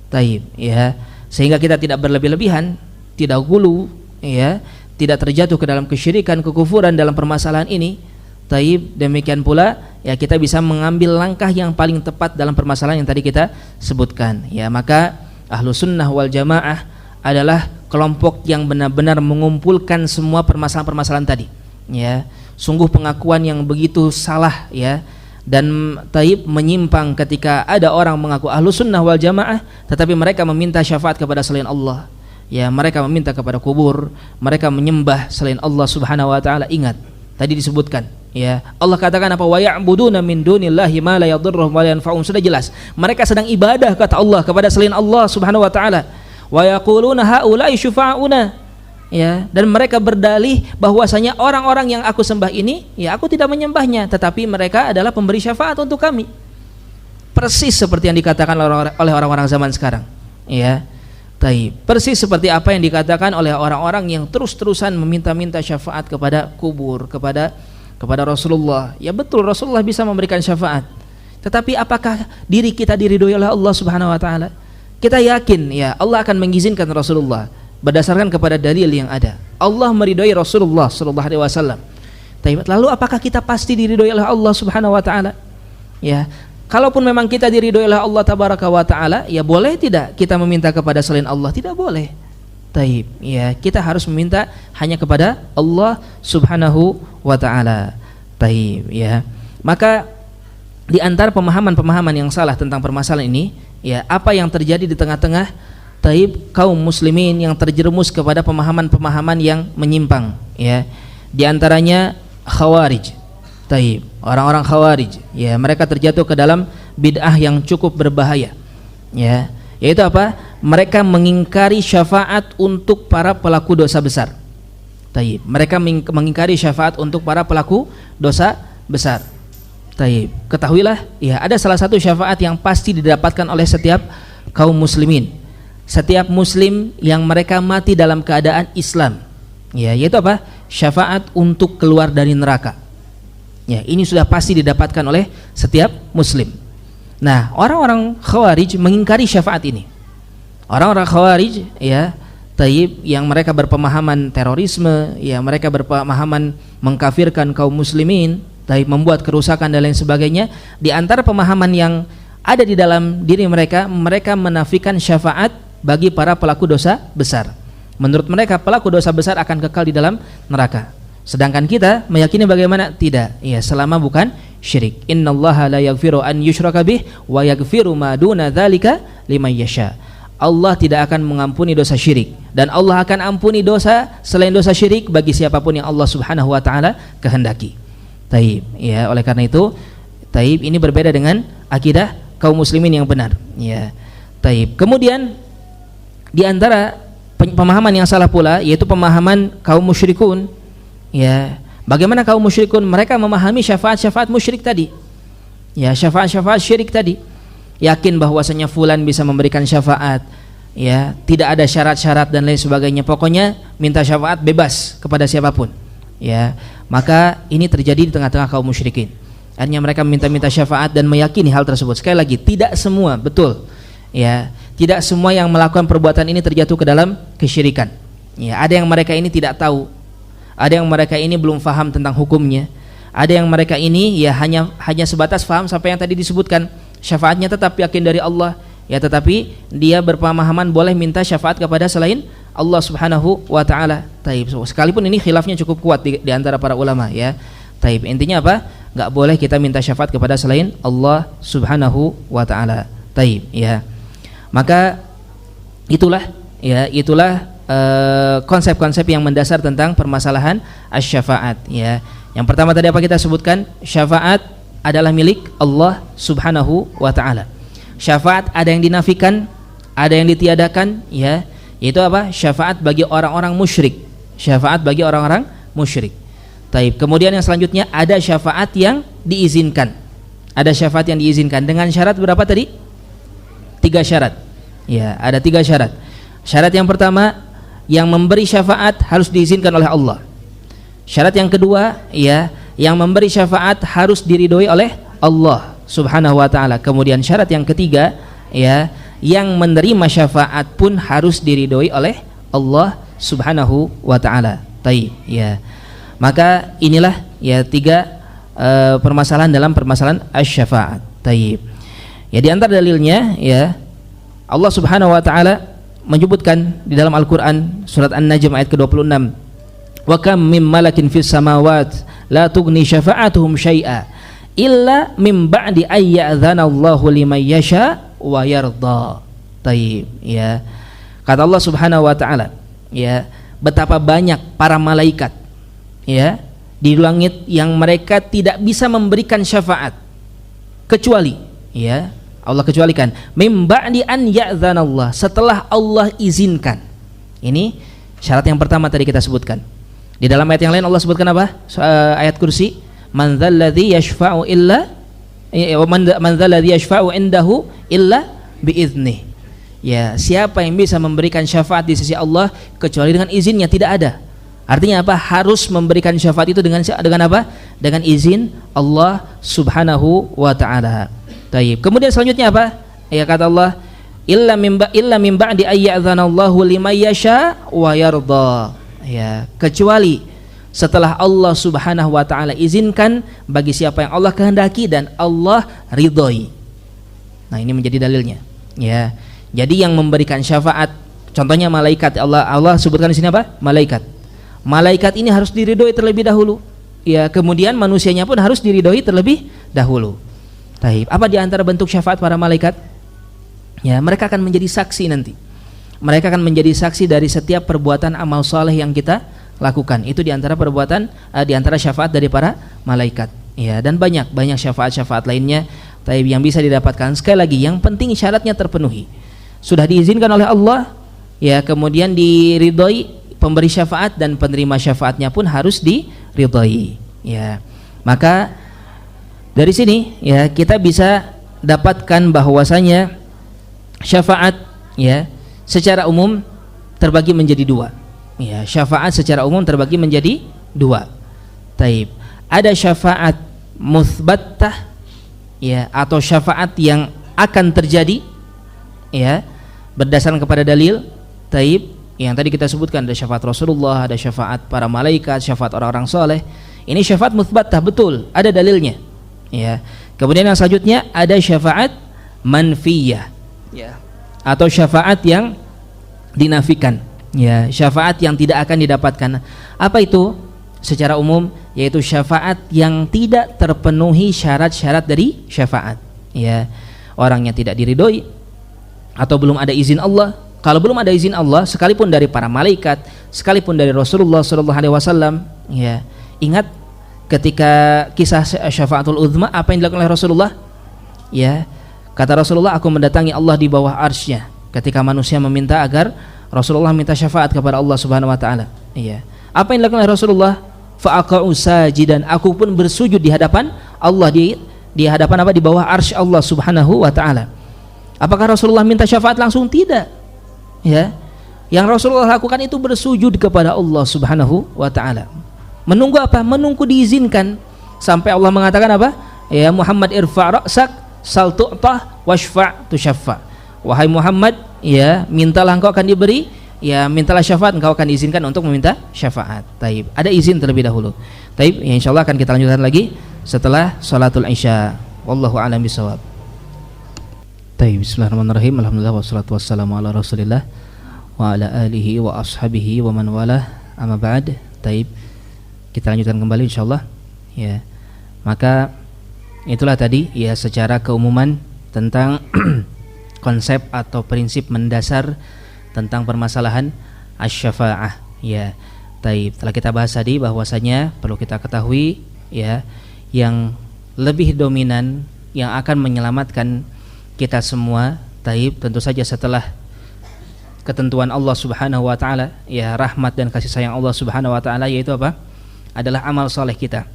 Taib, ya, sehingga kita tidak berlebih-lebihan, tidak gulu, ya, tidak terjatuh ke dalam kesyirikan, kekufuran dalam permasalahan ini. Taib, demikian pula, ya, kita bisa mengambil langkah yang paling tepat dalam permasalahan yang tadi kita sebutkan. Ya, maka Ahlus Sunnah wal Jamaah adalah kelompok yang benar-benar mengumpulkan semua permasalahan-permasalahan tadi. Ya, sungguh pengakuan yang begitu salah, ya, dan taib menyimpang ketika ada orang mengaku Ahlus Sunnah wal Jamaah tetapi mereka meminta syafaat kepada selain Allah. Ya, mereka meminta kepada kubur, mereka menyembah selain Allah Subhanahu wa taala. Ingat, tadi disebutkan, ya, Allah katakan apa? Wa ya'buduna min dunillahi ma la yadhurruhum wa la yanfa'uhum. Sudah jelas, mereka sedang ibadah, kata Allah, kepada selain Allah Subhanahu wa taala. Wa yaquluna haula'i syufa'una, ya, dan mereka berdalih bahwasanya orang-orang yang aku sembah ini, ya, aku tidak menyembahnya, tetapi mereka adalah pemberi syafaat untuk kami. Persis seperti yang dikatakan oleh orang-orang zaman sekarang, ya. Taib. Persis seperti apa yang dikatakan oleh orang-orang yang terus-terusan meminta-minta syafaat kepada kubur, kepada Rasulullah. Ya betul, Rasulullah bisa memberikan syafaat. Tetapi apakah diri kita diridhoi oleh Allah Subhanahu wa taala? Kita yakin ya Allah akan mengizinkan Rasulullah berdasarkan kepada dalil yang ada. Allah meridhoi Rasulullah sallallahu alaihi wasallam. Lalu apakah kita pasti diridhoi oleh Allah Subhanahu wa taala? Ya, kalaupun memang kita diridhoi oleh Allah tabaraka wa taala, ya boleh tidak kita meminta kepada selain Allah? Tidak boleh. Taib, ya kita harus meminta hanya kepada Allah Subhanahu wa taala. Taib, ya. Maka di antara pemahaman-pemahaman yang salah tentang permasalahan ini, ya apa yang terjadi di tengah-tengah taib kaum muslimin yang terjerumus kepada pemahaman-pemahaman yang menyimpang, ya. Di antaranya Khawarij. Taib, orang-orang Khawarij, ya mereka terjatuh ke dalam bid'ah yang cukup berbahaya. Ya, yaitu apa? Mereka mengingkari syafaat untuk para pelaku dosa besar. Taib, mereka mengingkari syafaat untuk para pelaku dosa besar. Taib, ketahuilah, ya ada salah satu syafaat yang pasti didapatkan oleh setiap kaum muslimin, setiap muslim yang mereka mati dalam keadaan Islam, ya, yaitu apa? Syafaat untuk keluar dari neraka. Ya, ini sudah pasti didapatkan oleh setiap muslim. Nah, orang-orang Khawarij mengingkari syafaat ini. Orang-orang Khawarij, ya, taib, yang mereka berpemahaman terorisme, ya mereka berpemahaman mengkafirkan kaum muslimin, taib, membuat kerusakan dan lain sebagainya. Di antara pemahaman yang ada di dalam diri mereka, mereka menafikan syafaat bagi para pelaku dosa besar. Menurut mereka pelaku dosa besar akan kekal di dalam neraka. Sedangkan kita meyakini bagaimana? Tidak, ya selama bukan syirik. Innallaha la yaghfiru an yushraka bih wa yaghfiru ma duna dzalika liman yasha. Allah tidak akan mengampuni dosa syirik, dan Allah akan ampuni dosa selain dosa syirik bagi siapapun yang Allah Subhanahu wa taala kehendaki. Taib, ya oleh karena itu taib ini berbeda dengan akidah kaum muslimin yang benar, ya. Taib. Kemudian di antara pemahaman yang salah pula yaitu pemahaman kaum musyrikun, ya. Bagaimana kaum musyrikun? Mereka memahami syafaat-syafaat musyrik tadi, ya, syafaat-syafaat syirik tadi. Yakin bahwasanya fulan bisa memberikan syafaat, ya, tidak ada syarat-syarat dan lain sebagainya. Pokoknya minta syafaat bebas kepada siapapun, ya. Maka ini terjadi di tengah-tengah kaum musyrikin. Artinya mereka minta-minta syafaat dan meyakini hal tersebut. Sekali lagi, tidak semua, betul, ya, tidak semua yang melakukan perbuatan ini terjatuh ke dalam kesyirikan. Ya, ada yang mereka ini tidak tahu, ada yang mereka ini belum faham tentang hukumnya, ada yang mereka ini ya hanya sebatas faham sampai yang tadi disebutkan, syafaatnya tetap yakin dari Allah, ya, tetapi dia berpemahaman boleh minta syafaat kepada selain Allah Subhanahu wa taala. Taib. Sekalipun ini khilafnya cukup kuat di antara para ulama, ya. Taib. Intinya apa? Enggak boleh kita minta syafaat kepada selain Allah Subhanahu wa taala. Taib, ya. Maka itulah konsep-konsep yang mendasar tentang permasalahan asy-syafaat, ya. Yang pertama tadi apa kita sebutkan? Syafaat adalah milik Allah Subhanahu wa taala. Syafaat ada yang dinafikan, ada yang ditiadakan, ya. Yaitu apa? Syafaat bagi orang-orang musyrik. Syafaat bagi orang-orang musyrik. Taib. Kemudian yang selanjutnya ada syafaat yang diizinkan. Ada syafaat yang diizinkan dengan syarat berapa tadi? 3 syarat. Ya, ada 3 syarat. Syarat yang pertama, yang memberi syafaat harus diizinkan oleh Allah. Syarat yang kedua, ya, yang memberi syafaat harus diridhoi oleh Allah Subhanahu wa taala. Kemudian syarat yang ketiga, ya, yang menerima syafaat pun harus diridhoi oleh Allah Subhanahu wa taala. Taib, ya. Maka inilah ya 3 permasalahan dalam permasalahan asy-syafaat. Taib. Ya, di antara dalilnya, ya, Allah Subhanahu wa taala menyebutkan di dalam Al-Qur'an surat An-Najm ayat ke-26, wa kam mim malakin fis samawat la tughni syafa'atuhum syai'a illa mim ba'di ay ya'dzana Allahu liman yasha wa yarda. Taib, ya. Kata Allah Subhanahu wa taala, ya, betapa banyak para malaikat, ya, di langit yang mereka tidak bisa memberikan syafaat kecuali, ya, Allah kecualikan mim ba'di an ya'dzana Allah, setelah Allah izinkan. Ini syarat yang pertama tadi kita sebutkan. Di dalam ayat yang lain Allah sebutkan apa? Ayat kursi, man dzalladzi yashfa'u illa man dzalladzi yashfa'u indahu illa biiznih. Ya, siapa yang bisa memberikan syafaat di sisi Allah kecuali dengan izinnya? Tidak ada. Artinya apa? Harus memberikan syafaat itu dengan apa? Dengan izin Allah Subhanahu wa taala. Taib. Kemudian selanjutnya apa? Ya kata Allah, illa min ba'di ayyadzanallahu liman yasha wa yarda. Ya, kecuali setelah Allah Subhanahu wa taala izinkan bagi siapa yang Allah kehendaki dan Allah ridhoi. Nah, ini menjadi dalilnya. Ya. Jadi yang memberikan syafaat, contohnya malaikat, Allah sebutkan di sini apa? Malaikat. Malaikat ini harus diridhoi terlebih dahulu. Ya, kemudian manusianya pun harus diridhoi terlebih dahulu. Taib. Apa di antara bentuk syafaat para malaikat? Ya, mereka akan menjadi saksi nanti. Mereka akan menjadi saksi dari setiap perbuatan amal soleh yang kita lakukan. Itu di antara perbuatan, di antara syafaat dari para malaikat. Ya, dan banyak syafaat-syafaat lainnya. Taib, yang bisa didapatkan. Sekali lagi, yang penting syaratnya terpenuhi. Sudah diizinkan oleh Allah, ya, kemudian diridhoi pemberi syafaat dan penerima syafaatnya pun harus diridhoi. Ya, maka dari sini ya kita bisa dapatkan bahwasanya syafaat ya secara umum terbagi menjadi dua. Ya, syafaat secara umum terbagi menjadi dua. Taib. Ada syafaat muthbattah ya, atau syafaat yang akan terjadi ya berdasarkan kepada dalil. Taib. Yang tadi kita sebutkan ada syafaat Rasulullah, ada syafaat para malaikat, syafaat orang-orang soleh. Ini syafaat muthbattah, betul, ada dalilnya. Ya. Kemudian yang selanjutnya ada syafaat manfiyah ya, atau syafaat yang dinafikan ya, syafaat yang tidak akan didapatkan. Apa itu? Secara umum yaitu syafaat yang tidak terpenuhi syarat-syarat dari syafaat ya. Orangnya tidak diridhoi atau belum ada izin Allah. Kalau belum ada izin Allah, sekalipun dari para malaikat, sekalipun dari Rasulullah SAW ya. Ingat ketika kisah syafaatul uzma, apa yang dilakukan oleh Rasulullah? Ya, kata Rasulullah, aku mendatangi Allah di bawah arsy-Nya ketika manusia meminta agar Rasulullah minta syafaat kepada Allah Subhanahu wa taala. Iya. Apa yang dilakukan oleh Rasulullah? Fa'aqa'u sajidan, aku pun bersujud di hadapan Allah, di hadapan apa? Di bawah arsy Allah Subhanahu wa taala. Apakah Rasulullah minta syafaat langsung? Tidak. Ya. Yang Rasulullah lakukan itu bersujud kepada Allah Subhanahu wa taala. Menunggu apa? Menunggu diizinkan sampai Allah mengatakan apa? Ya Muhammad irfa' ra'sak sal tu'tah washfa' tusyaffa. Wahai Muhammad, ya mintalah engkau akan diberi, ya mintalah syafaat engkau akan diizinkan untuk meminta syafaat. Taib. Ada izin terlebih dahulu. Taib, ya insyaallah akan kita lanjutkan lagi setelah salatul isya. Wallahu a'lam bishawab. Taib. Bismillahirrahmanirrahim. Alhamdulillah wassalatu wassalamu ala Rasulillah wa ala alihi wa ashabihi wa man walah. Amma ba'd. Taib. Kita lanjutkan kembali insyaallah ya. Maka itulah tadi ya secara keumuman tentang konsep atau prinsip mendasar tentang permasalahan asy-syafa'ah ya. Taib. Telah kita bahas tadi bahwasanya perlu kita ketahui ya, yang lebih dominan yang akan menyelamatkan kita semua, taib, tentu saja setelah ketentuan Allah Subhanahu wa taala ya, rahmat dan kasih sayang Allah Subhanahu wa taala, yaitu apa? Adalah amal soleh kita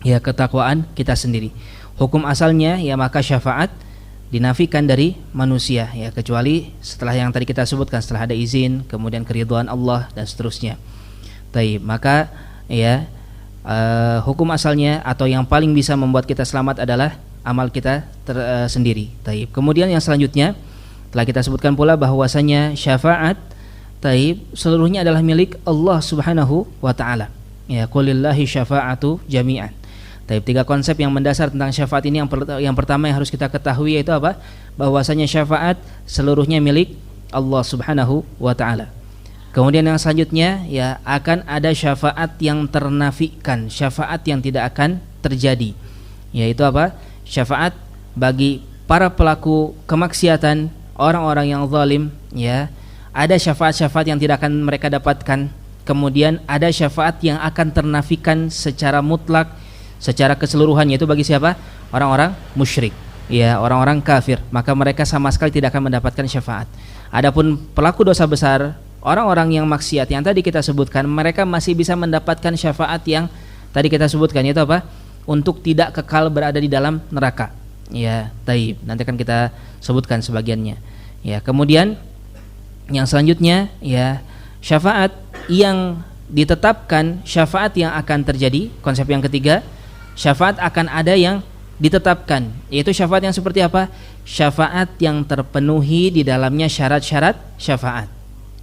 ya, ketakwaan kita sendiri. Hukum asalnya ya, maka syafaat dinafikan dari manusia ya, kecuali setelah yang tadi kita sebutkan, setelah ada izin, kemudian keridhaan Allah dan seterusnya. Taib. Maka ya hukum asalnya atau yang paling bisa membuat kita selamat adalah amal kita sendiri. Taib. Kemudian yang selanjutnya telah kita sebutkan pula bahwasanya syafaat, taib, seluruhnya adalah milik Allah Subhanahu wa taala. Ya, qulillahi syafa'atu jami'an. Taib. Tiga konsep yang mendasar tentang syafaat ini, yang pertama yang harus kita ketahui yaitu apa? Bahwasanya syafaat seluruhnya milik Allah Subhanahu wa taala. Kemudian yang selanjutnya ya, akan ada syafaat yang ternafikan, syafaat yang tidak akan terjadi. Yaitu apa? Syafaat bagi para pelaku kemaksiatan, orang-orang yang zalim ya. Ada syafaat-syafaat yang tidak akan mereka dapatkan. Kemudian ada syafaat yang akan ternafikan secara mutlak, secara keseluruhan, yaitu bagi siapa? Orang-orang musyrik ya, orang-orang kafir, maka mereka sama sekali tidak akan mendapatkan syafaat. Adapun pelaku dosa besar, orang-orang yang maksiat yang tadi kita sebutkan, mereka masih bisa mendapatkan syafaat yang tadi kita sebutkan, yaitu apa? Untuk tidak kekal berada di dalam neraka. Ya, taib. Nanti akan kita sebutkan sebagiannya. Ya, kemudian yang selanjutnya ya, syafaat yang ditetapkan, syafaat yang akan terjadi. Konsep yang ketiga, syafaat akan ada yang ditetapkan, yaitu syafaat yang seperti apa? Syafaat yang terpenuhi di dalamnya syarat-syarat syafaat.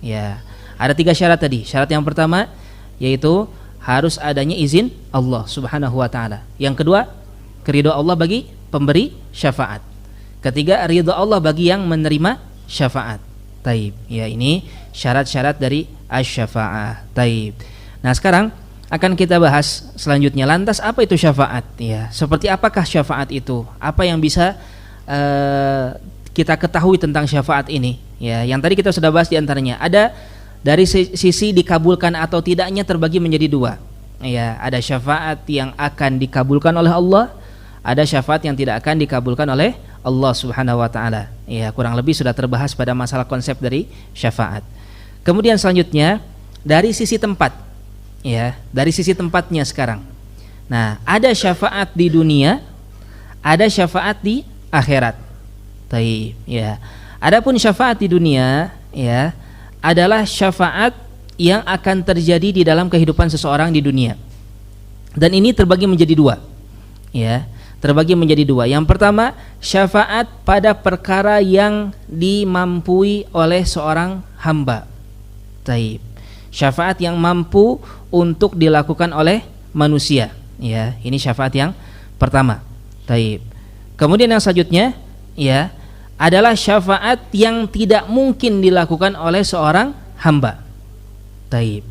Ya, ada 3 syarat tadi. Syarat yang pertama yaitu harus adanya izin Allah Subhanahu wa taala. Yang kedua, keridhaan Allah bagi pemberi syafaat. Ketiga, ridha Allah bagi yang menerima syafaat. Taib. Ya, ini syarat-syarat dari asy-syafa'ah. Taib. Nah, sekarang akan kita bahas selanjutnya. Lantas apa itu syafaat? Ya, seperti apakah syafaat itu? Apa yang bisa kita ketahui tentang syafaat ini? Ya, yang tadi kita sudah bahas di antaranya. Ada dari sisi dikabulkan atau tidaknya terbagi menjadi 2. Ya, ada syafaat yang akan dikabulkan oleh Allah, ada syafaat yang tidak akan dikabulkan oleh Allah Subhanahu wa taala. Ya, kurang lebih sudah terbahas pada masalah konsep dari syafaat. Kemudian selanjutnya dari sisi tempat. Ya, dari sisi tempatnya sekarang. Nah, ada syafaat di dunia, ada syafaat di akhirat. Taib, ya. Adapun syafaat di dunia, ya, adalah syafaat yang akan terjadi di dalam kehidupan seseorang di dunia. Dan ini terbagi menjadi 2. Ya, terbagi menjadi 2. Yang pertama, syafaat pada perkara yang dimampui oleh seorang hamba. Taib. Syafaat yang mampu untuk dilakukan oleh manusia. Ya, ini syafaat yang pertama. Taib. Kemudian yang selanjutnya, ya, adalah syafaat yang tidak mungkin dilakukan oleh seorang hamba. Taib.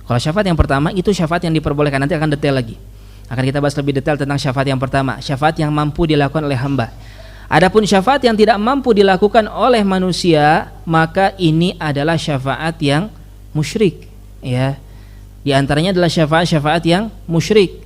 Kalau syafaat yang pertama itu syafaat yang diperbolehkan, nanti akan detail lagi. Akan kita bahas lebih detail tentang syafaat yang pertama, syafaat yang mampu dilakukan oleh hamba. Adapun syafaat yang tidak mampu dilakukan oleh manusia, maka ini adalah syafaat yang musyrik. Ya. Di antaranya adalah syafaat-syafaat yang musyrik.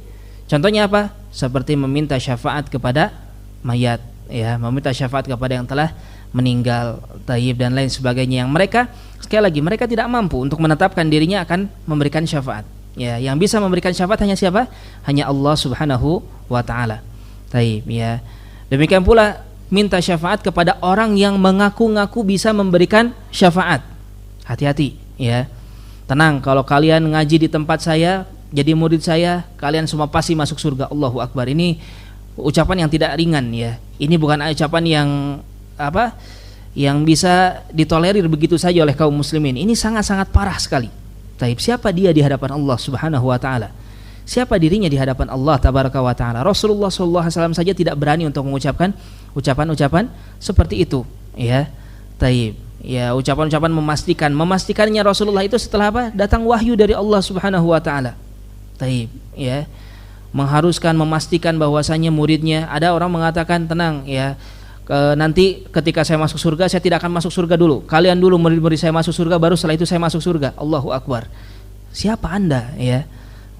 Contohnya apa? Seperti meminta syafaat kepada mayat, ya, meminta syafaat kepada yang telah meninggal, taib, dan lain sebagainya, yang mereka, sekali lagi, mereka tidak mampu untuk menetapkan dirinya akan memberikan syafaat. Ya, yang bisa memberikan syafaat hanya siapa? Hanya Allah Subhanahu wa taala. Taib, ya. Demikian pula minta syafaat kepada orang yang mengaku-ngaku bisa memberikan syafaat. Hati-hati, ya. Tenang, kalau kalian ngaji di tempat saya, jadi murid saya, kalian semua pasti masuk surga. Allahu Akbar. Ini ucapan yang tidak ringan, ya. Ini bukan ucapan yang yang bisa ditolerir begitu saja oleh kaum muslimin. Ini sangat-sangat parah sekali. Taib, siapa dia di hadapan Allah Subhanahu wa taala? Siapa dirinya di hadapan Allah tabaraka wa taala? Rasulullah sallallahu alaihi wasallam saja tidak berani untuk mengucapkan ucapan-ucapan seperti itu, ya. Taib. Ya, ucapan-ucapan memastikannya Rasulullah itu setelah apa? Datang wahyu dari Allah Subhanahu wa taala. Taib, ya. Memastikan bahwasanya muridnya, ada orang mengatakan, tenang, ya. Nanti ketika saya masuk surga, saya tidak akan masuk surga dulu. Kalian dulu murid-murid saya masuk surga, baru setelah itu saya masuk surga. Allahu Akbar. Siapa Anda, ya?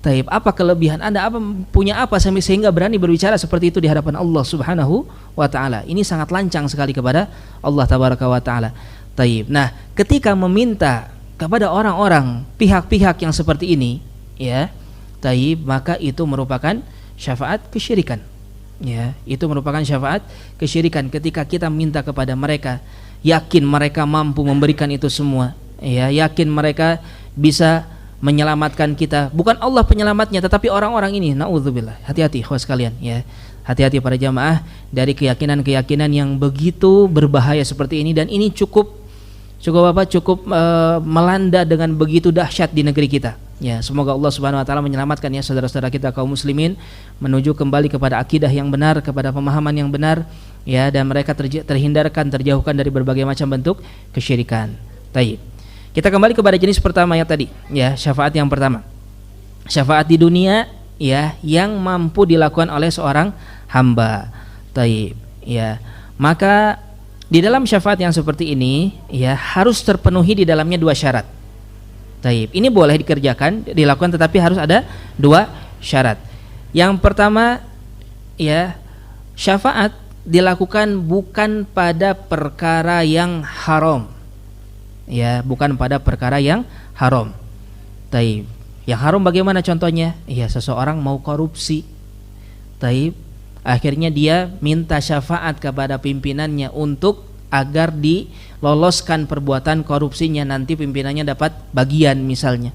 Taib, apa kelebihan Anda? Punya apa sehingga berani berbicara seperti itu di hadapan Allah Subhanahu wa taala? Ini sangat lancang sekali kepada Allah tabaraka wa taala. Taib. Nah, ketika meminta kepada orang-orang, pihak-pihak yang seperti ini, ya, taib, maka itu merupakan syafaat kesyirikan. Ya, itu merupakan syafaat kesyirikan ketika kita minta kepada mereka, yakin mereka mampu memberikan itu semua, ya, yakin mereka bisa menyelamatkan kita. Bukan Allah penyelamatnya, tetapi orang-orang ini. Nauzubillah. Hati-hati ikhwas sekalian, ya. Hati-hati para jamaah dari keyakinan-keyakinan yang begitu berbahaya seperti ini, dan ini cukup melanda dengan begitu dahsyat di negeri kita. Ya, semoga Allah Subhanahu wa taala menyelamatkan, ya, saudara-saudara kita kaum muslimin menuju kembali kepada akidah yang benar, kepada pemahaman yang benar, ya, dan mereka terhindarkan, terjauhkan dari berbagai macam bentuk kesyirikan. Taib. Kita kembali kepada jenis pertama ya tadi, ya, syafaat yang pertama. Syafaat di dunia, ya, yang mampu dilakukan oleh seorang hamba. Taib, ya. Maka di dalam syafaat yang seperti ini, ya, harus terpenuhi di dalamnya 2 syarat. Taib. Ini boleh dilakukan, tetapi harus ada 2 syarat. Yang pertama, ya, syafaat dilakukan bukan pada perkara yang haram. Ya, bukan pada perkara yang haram. Taib. Yang haram bagaimana contohnya? Ya, seseorang mau korupsi. Taib. Akhirnya dia minta syafaat kepada pimpinannya untuk agar diloloskan perbuatan korupsinya, nanti pimpinannya dapat bagian misalnya.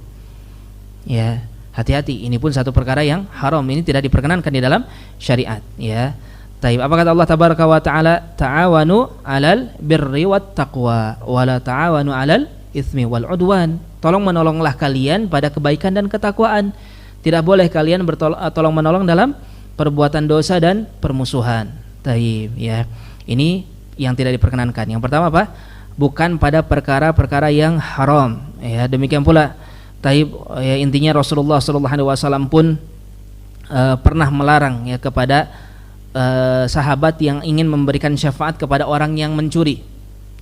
Ya, hati-hati, ini pun satu perkara yang haram, ini tidak diperkenankan di dalam syariat, ya. Taib. Apa kata Allah tabaraka wa taala? Ta'awanu 'alal birri wat taqwa wa la ta'awanu 'alal itsmi wal 'udwan. Tolong menolonglah kalian pada kebaikan dan ketakwaan. Tidak boleh kalian tolong menolong dalam perbuatan dosa dan permusuhan. Taib, ya. Ini yang tidak diperkenankan. Yang pertama apa? Bukan pada perkara-perkara yang haram. Ya, demikian pula. Taib, ya, intinya Rasulullah sallallahu alaihi wasallam pun pernah melarang ya kepada sahabat yang ingin memberikan syafaat kepada orang yang mencuri.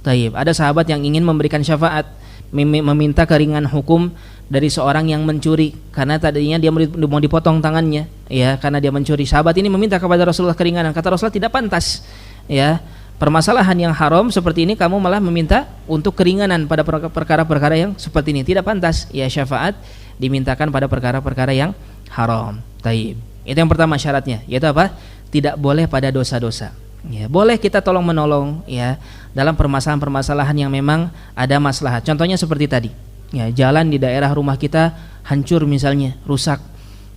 Taib, ada sahabat yang ingin memberikan syafaat, meminta keringan hukum dari seorang yang mencuri karena tadinya dia mau dipotong tangannya, ya, karena dia mencuri. Sahabat ini meminta kepada Rasulullah keringanan. Kata Rasulullah, tidak pantas, ya. Permasalahan yang haram seperti ini kamu malah meminta untuk keringanan pada perkara-perkara yang seperti ini. Tidak pantas, ya, syafaat dimintakan pada perkara-perkara yang haram. Taib. Itu yang pertama syaratnya, yaitu apa? Tidak boleh pada dosa-dosa. Ya, boleh kita tolong menolong, ya, dalam permasalahan-permasalahan yang memang ada maslahat. Contohnya seperti tadi, ya, jalan di daerah rumah kita hancur misalnya, rusak.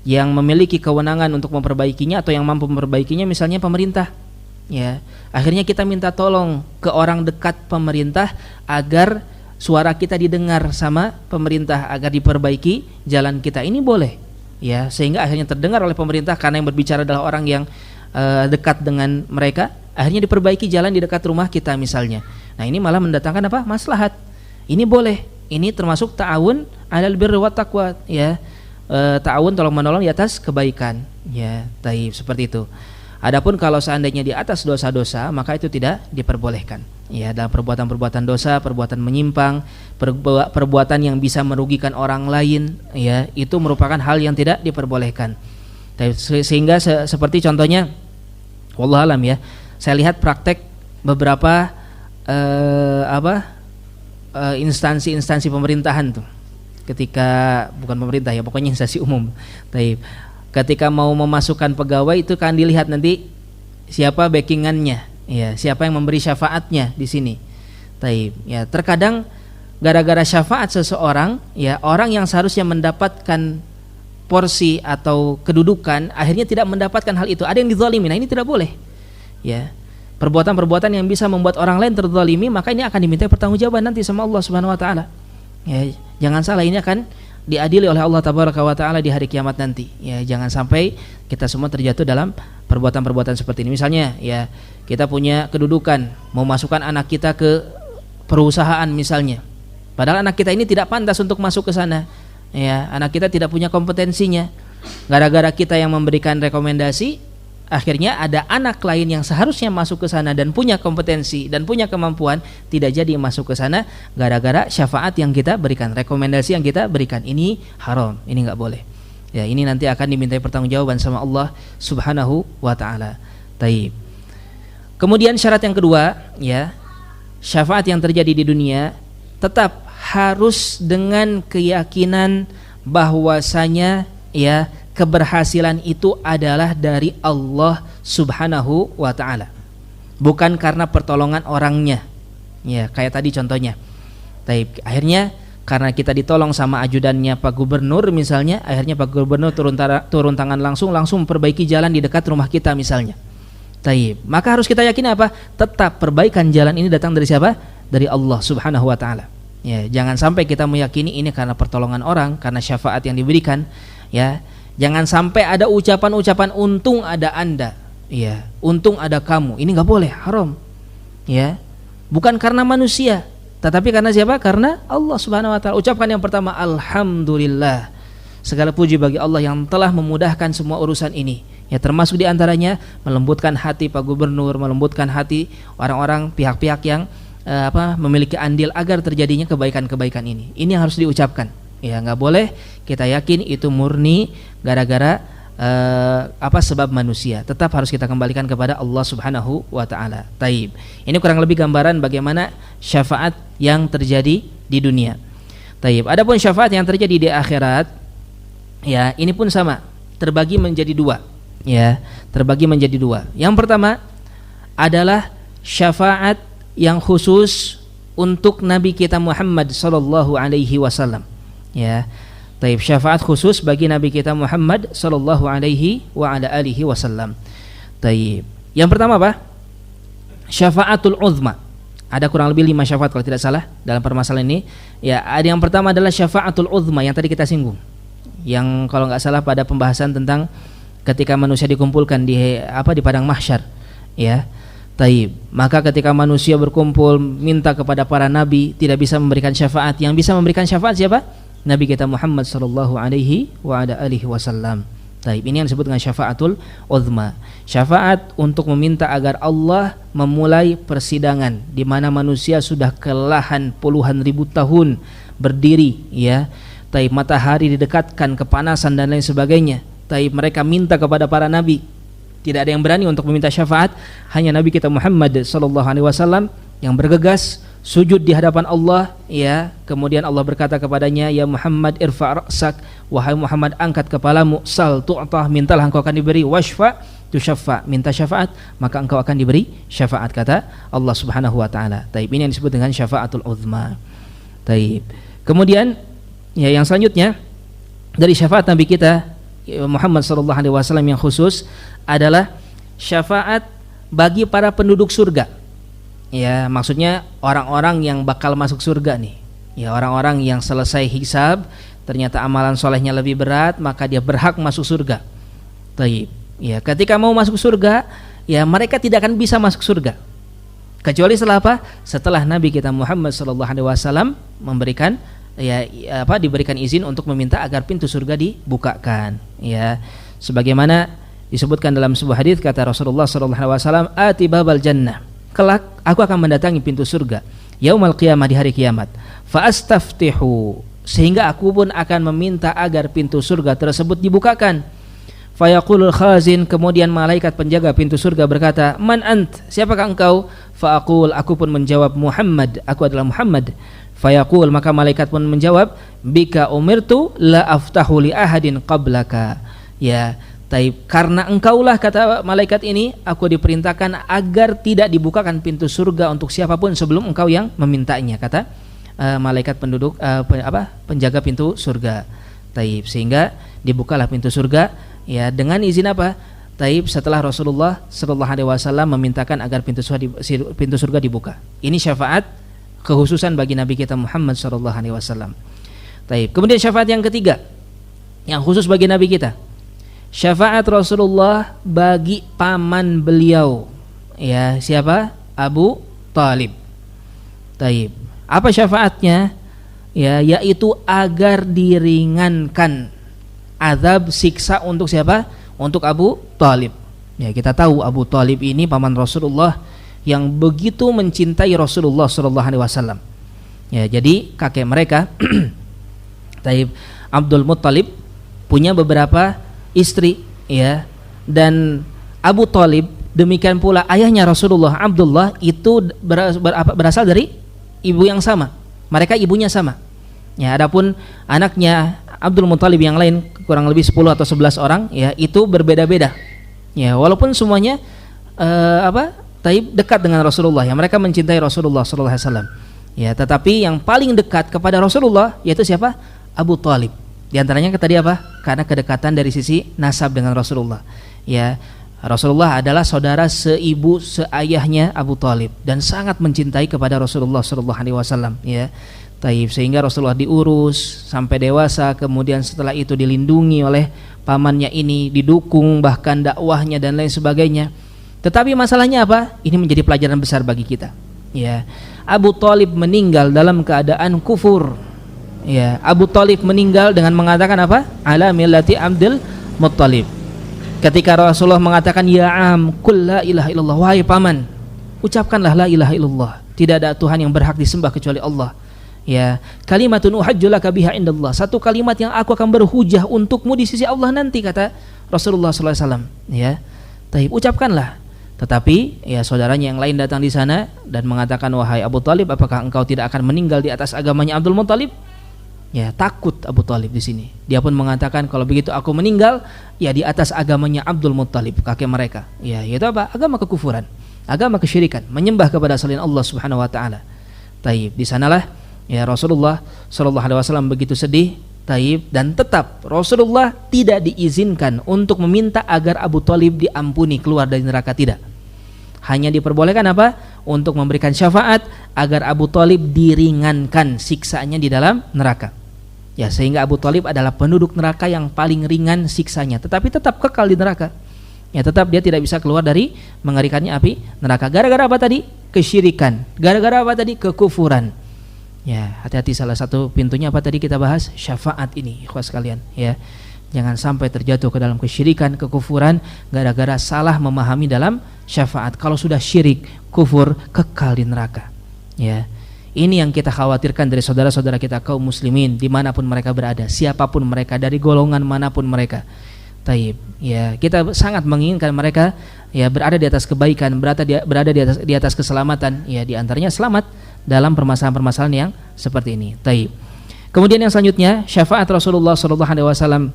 Yang memiliki kewenangan untuk memperbaikinya atau yang mampu memperbaikinya misalnya pemerintah. Ya, akhirnya kita minta tolong ke orang dekat pemerintah agar suara kita didengar sama pemerintah agar diperbaiki jalan kita. Ini boleh, ya, sehingga akhirnya terdengar oleh pemerintah karena yang berbicara adalah orang yang dekat dengan mereka. Akhirnya diperbaiki jalan di dekat rumah kita misalnya. Nah, ini malah mendatangkan apa? Maslahat. Ini boleh. Ini termasuk ta'awun 'alal birri wat taqwa, ya. Ta'awun tolong menolong di atas kebaikan, ya. Taib, seperti itu. Adapun kalau seandainya di atas dosa-dosa, maka itu tidak diperbolehkan. Ya, dalam perbuatan-perbuatan dosa, perbuatan menyimpang, perbuatan yang bisa merugikan orang lain, ya, itu merupakan hal yang tidak diperbolehkan. Sehingga seperti contohnya, wallahu alam, ya, saya lihat praktek beberapa instansi pemerintahan tuh, ketika bukan pemerintah, ya, pokoknya instansi umum. Taib. Ketika mau memasukkan pegawai itu kan dilihat nanti siapa backingannya, ya, siapa yang memberi syafaatnya di sini. Taib, ya, terkadang gara-gara syafaat seseorang, ya, orang yang seharusnya mendapatkan porsi atau kedudukan akhirnya tidak mendapatkan hal itu. Ada yang dizalimi. Nah, ini tidak boleh. Ya. Perbuatan-perbuatan yang bisa membuat orang lain terzalimi, maka ini akan diminta pertanggungjawaban nanti sama Allah Subhanahu wa taala. Ya, jangan salah, ini akan diadili oleh Allah tabaraka wa taala di hari kiamat nanti. Ya, jangan sampai kita semua terjatuh dalam perbuatan-perbuatan seperti ini. Misalnya, ya, kita punya kedudukan, mau masukkan anak kita ke perusahaan misalnya. Padahal anak kita ini tidak pantas untuk masuk ke sana. Ya, anak kita tidak punya kompetensinya. Gara-gara kita yang memberikan rekomendasi, akhirnya ada anak lain yang seharusnya masuk ke sana dan punya kompetensi dan punya kemampuan tidak jadi masuk ke sana gara-gara syafaat yang kita berikan, rekomendasi yang kita berikan. Ini haram, ini enggak boleh. Ya, ini nanti akan dimintai pertanggungjawaban sama Allah Subhanahu wa taala. Taib. Kemudian syarat yang kedua, ya, syafaat yang terjadi di dunia tetap harus dengan keyakinan bahwasanya, ya, keberhasilan itu adalah dari Allah Subhanahu wa taala. Bukan karena pertolongan orangnya. Ya, kayak tadi contohnya. Taib. Akhirnya karena kita ditolong sama ajudannya Pak Gubernur misalnya, akhirnya Pak Gubernur turun tangan langsung memperbaiki jalan di dekat rumah kita misalnya. Taib. Maka harus kita yakin apa? Tetap perbaikan jalan ini datang dari siapa? Dari Allah Subhanahu wa taala. Ya, jangan sampai kita meyakini ini karena pertolongan orang, karena syafaat yang diberikan, ya. Jangan sampai ada ucapan-ucapan untung ada Anda, ya, untung ada kamu. Ini enggak boleh, haram. Ya. Bukan karena manusia, tetapi karena siapa? Karena Allah Subhanahu wa taala. Ucapkan yang pertama, alhamdulillah. Segala puji bagi Allah yang telah memudahkan semua urusan ini. Ya, termasuk di antaranya melembutkan hati Pak Gubernur, melembutkan hati orang-orang pihak-pihak yang memiliki andil agar terjadinya kebaikan-kebaikan ini. Ini yang harus diucapkan. Ya, nggak boleh kita yakin itu murni gara-gara sebab manusia. Tetap harus kita kembalikan kepada Allah Subhanahu wa taala. Taib. Ini kurang lebih gambaran bagaimana syafaat yang terjadi di dunia. Taib. Adapun syafaat yang terjadi di akhirat, ya, ini pun sama, terbagi menjadi dua. Ya, terbagi menjadi dua. Yang pertama adalah syafaat yang khusus untuk Nabi kita Muhammad sallallahu alaihi wasallam. Ya. Taib, syafaat khusus bagi Nabi kita Muhammad sallallahu alaihi wa ala alihi wasallam. Taib. Yang pertama apa? Syafaatul uzma. Ada kurang lebih 5 syafaat kalau tidak salah dalam permasalahan ini. Ya, ada yang pertama adalah syafaatul uzma yang tadi kita singgung. Yang kalau nggak salah pada pembahasan tentang ketika manusia dikumpulkan di padang mahsyar, ya. Taib. Maka ketika manusia berkumpul minta kepada para nabi tidak bisa memberikan syafaat. Yang bisa memberikan syafaat siapa? Nabi kita Muhammad sallallahu alaihi wa ala alihi wasallam. Taib. Ini yang disebut dengan syafaatul uzma. Syafaat untuk meminta agar Allah memulai persidangan di mana manusia sudah kelelahan puluhan ribu tahun berdiri, ya. Taib, matahari didekatkan, kepanasan dan lain sebagainya. Taib, mereka minta kepada para nabi. Tidak ada yang berani untuk meminta syafaat, hanya Nabi kita Muhammad sallallahu alaihi wasallam yang bergegas sujud di hadapan Allah, ya. Kemudian Allah berkata kepadanya, ya Muhammad irfa' ra'sak, wahai Muhammad angkat kepalamu, sal tu'tah, mintalah engkau akan diberi, washfa tusyaffa, minta syafaat maka engkau akan diberi syafaat, kata Allah Subhanahu wa taala. Taib, ini yang disebut dengan syafaatul uzma. Taib. Kemudian ya yang selanjutnya dari syafaat Nabi kita Muhammad sallallahu alaihi wasallam yang khusus adalah syafaat bagi para penduduk surga. Ya, maksudnya orang-orang yang bakal masuk surga nih. Ya, orang-orang yang selesai hisab ternyata amalan solehnya lebih berat, maka dia berhak masuk surga. Taib. Ya, ketika mau masuk surga, ya mereka tidak akan bisa masuk surga. Kecuali setelah apa? Setelah Nabi kita Muhammad sallallahu alaihi wasallam memberikan diberikan izin untuk meminta agar pintu surga dibukakan, ya. Sebagaimana disebutkan dalam sebuah hadis, kata Rasulullah sallallahu alaihi wasallam, ati babal jannah, kelak aku akan mendatangi pintu surga yaumal qiyamah, di hari kiamat, fa astaftihu, sehingga aku pun akan meminta agar pintu surga tersebut dibukakan. Fayaqulul khazin, kemudian malaikat penjaga pintu surga berkata, man ant, siapakah engkau? Faqul, aku pun menjawab, Muhammad, aku adalah Muhammad. Fayaqul, maka malaikat pun menjawab, bika umirtu la aftahu li ahadin qablaka. Ya, taib, karena engkaulah, kata malaikat ini, aku diperintahkan agar tidak dibukakan pintu surga untuk siapapun sebelum engkau yang memintanya, kata malaikat penduduk penjaga pintu surga. Taib, sehingga dibukalah pintu surga, ya, dengan izin apa? Taib, setelah Rasulullah sallallahu alaihi wasallam memintakan agar pintu surga dibuka. Ini syafaat kekhususan bagi Nabi kita Muhammad sallallahu alaihi wasallam. Taib. Kemudian syafaat yang ketiga yang khusus bagi Nabi kita, syafaat Rasulullah bagi paman beliau, ya, siapa? Abu Talib. Taib. Apa syafaatnya? Ya, yaitu agar diringankan azab siksa untuk siapa? Untuk Abu Talib. Ya, kita tahu Abu Talib ini paman Rasulullah yang begitu mencintai Rasulullah sallallahu alaihi wasallam. Ya, jadi kakek mereka Taib, Abdul Muttalib, punya beberapa istri, ya. Dan Abu Talib demikian pula ayahnya Rasulullah Abdullah itu berasal dari ibu yang sama. Mereka ibunya sama. Ya, adapun anaknya Abdul Muttalib yang lain kurang lebih 10 atau 11 orang, ya, itu berbeda-beda. Ya, walaupun semuanya Taib dekat dengan Rasulullah, ya, mereka mencintai Rasulullah sallallahu alaihi wasallam. Ya, tetapi yang paling dekat kepada Rasulullah yaitu siapa? Abu Talib. Di antaranya tadi apa? Karena kedekatan dari sisi nasab dengan Rasulullah. Ya, Rasulullah adalah saudara seibu seayahnya Abu Talib dan sangat mencintai kepada Rasulullah sallallahu alaihi wasallam, ya. Taib, sehingga Rasulullah diurus sampai dewasa, kemudian setelah itu dilindungi oleh pamannya ini, didukung bahkan dakwahnya dan lain sebagainya. Tetapi masalahnya apa? Ini menjadi pelajaran besar bagi kita. Ya, Abu Talib meninggal dalam keadaan kufur. Ya, Abu Talib meninggal dengan mengatakan apa? Ala millati Abdul Muttalib. Ketika Rasulullah mengatakan, ya am, qul la ilaha illallah, wahai paman, ucapkanlah la ilaha illallah, tidak ada Tuhan yang berhak disembah kecuali Allah. Ya, kalimatun uhajju laka biha indallah, satu kalimat yang aku akan berhujah untukmu di sisi Allah nanti, kata Rasulullah sallallahu alaihi wasallam. Ya, taib, ucapkanlah. Tetapi ya saudaranya yang lain datang di sana dan mengatakan, wahai Abu Talib, apakah engkau tidak akan meninggal di atas agamanya Abdul Muttalib? Ya, takut Abu Talib di sini. Dia pun mengatakan, kalau begitu aku meninggal ya di atas agamanya Abdul Muttalib, kakek mereka. Ya, yaitu apa? Agama kekufuran, agama kesyirikan, menyembah kepada selain Allah Subhanahu wa taala. Taib, di sanalah ya Rasulullah sallallahu alaihi wasallam begitu sedih. Taib, dan tetap Rasulullah tidak diizinkan untuk meminta agar Abu Talib diampuni keluar dari neraka, tidak. Hanya diperbolehkan apa? Untuk memberikan syafaat agar Abu Thalib diringankan siksanya di dalam neraka. Ya, sehingga Abu Thalib adalah penduduk neraka yang paling ringan siksanya, tetapi tetap kekal di neraka. Ya, tetap dia tidak bisa keluar dari mengerikannya api neraka. Gara-gara apa tadi? Kesyirikan. Gara-gara apa tadi? Kekufuran. Ya, hati-hati, salah satu pintunya apa tadi kita bahas? Syafaat ini, ikhwas sekalian, ya. Jangan sampai terjatuh ke dalam kesyirikan, kekufuran gara-gara salah memahami dalam syafaat. Kalau sudah syirik, kufur, kekal di neraka. Ya. Ini yang kita khawatirkan dari saudara-saudara kita kaum muslimin dimanapun mereka berada, siapapun mereka, dari golongan manapun mereka. Taib. Ya, kita sangat menginginkan mereka ya berada di atas kebaikan, berada di atas keselamatan. Ya, di antaranya selamat dalam permasalahan-permasalahan yang seperti ini. Taib. Kemudian yang selanjutnya, syafaat Rasulullah SAW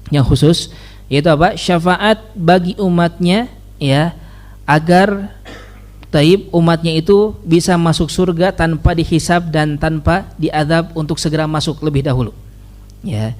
yang khusus, yaitu apa? Syafaat bagi umatnya, ya, agar umatnya itu bisa masuk surga tanpa dihisab dan tanpa diazab untuk segera masuk lebih dahulu. Ya.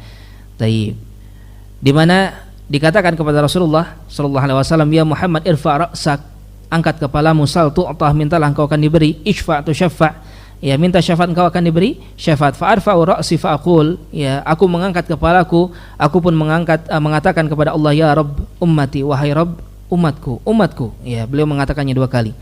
Di mana dikatakan kepada Rasulullah SAW, ya Muhammad, irfa' ra'sak, angkat kepalamu, sal tu'tah, mintalah engkau akan diberi, ishfa' tu syafa', ya, minta syafaat engkau akan diberi syafaat. Fa'arfa'u ra'si fa'aqul, ya, aku mengangkat kepalaku, aku pun mengatakan kepada Allah, ya Rabb ummati, wahai Rabb umatku, ya, beliau mengatakannya 2 kali.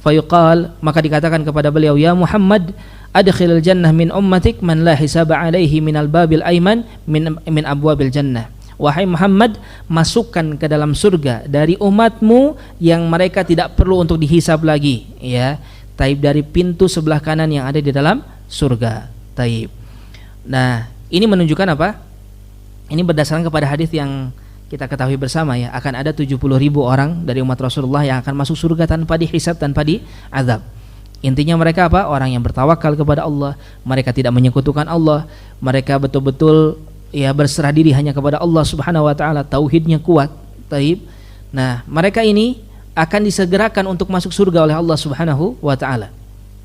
Fayuqal, maka dikatakan kepada beliau, ya Muhammad, adkhilil jannah min ummatik man la hisaba alaihi minal babil aiman min abwabil jannah. Wahai Muhammad, masukkan ke dalam surga dari umatmu yang mereka tidak perlu untuk dihisab lagi, ya, dari pintu sebelah kanan yang ada di dalam surga. Nah, ini menunjukkan apa? Ini berdasarkan kepada hadis yang kita ketahui bersama, ya, akan ada 70.000 orang dari umat Rasulullah yang akan masuk surga tanpa dihisab, tanpa diazab. Intinya mereka apa? Orang yang bertawakal kepada Allah, mereka tidak menyekutukan Allah, mereka betul-betul, ya, berserah diri hanya kepada Allah Subhanahu wa taala, tauhidnya kuat. Nah, mereka ini akan disegerakan untuk masuk surga oleh Allah Subhanahu wa taala.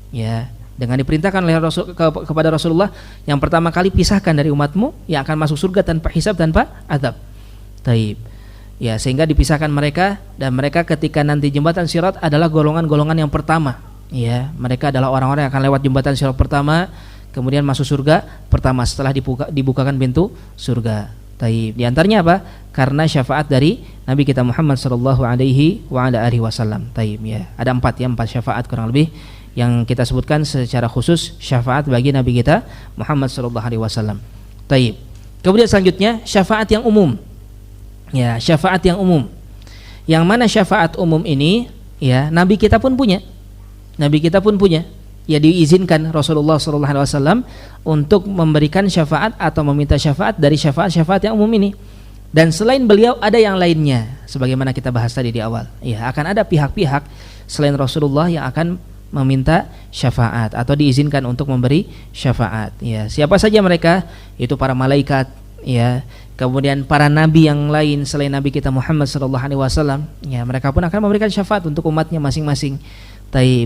Ya, dengan diperintahkan oleh kepada Rasulullah, yang pertama kali pisahkan dari umatmu yang akan masuk surga tanpa hisab, tanpa azab. Ya, sehingga dipisahkan mereka, dan mereka ketika nanti jembatan Sirat adalah golongan-golongan yang pertama. Ya, mereka adalah orang-orang yang akan lewat jembatan Sirat pertama, kemudian masuk surga pertama setelah dibukakan pintu surga. Di antaranya apa? Karena syafaat dari Nabi kita Muhammad sallallahu alaihi wasallam. Ya, ada 4 syafaat kurang lebih yang kita sebutkan secara khusus, syafaat bagi Nabi kita Muhammad sallallahu alaihi wasallam. Kemudian selanjutnya syafaat yang umum. Ya, syafaat yang umum. Yang mana syafaat umum ini, ya, Nabi kita pun punya. Ya, diizinkan Rasulullah SAW untuk memberikan syafaat atau meminta syafaat dari syafaat-syafaat yang umum ini. Dan selain beliau ada yang lainnya, sebagaimana kita bahas tadi di awal. Ya, akan ada pihak-pihak selain Rasulullah yang akan meminta syafaat atau diizinkan untuk memberi syafaat. Ya, siapa saja mereka? Itu para malaikat, ya. Kemudian para nabi yang lain selain Nabi kita Muhammad SAW, ya, mereka pun akan memberikan syafaat untuk umatnya masing-masing.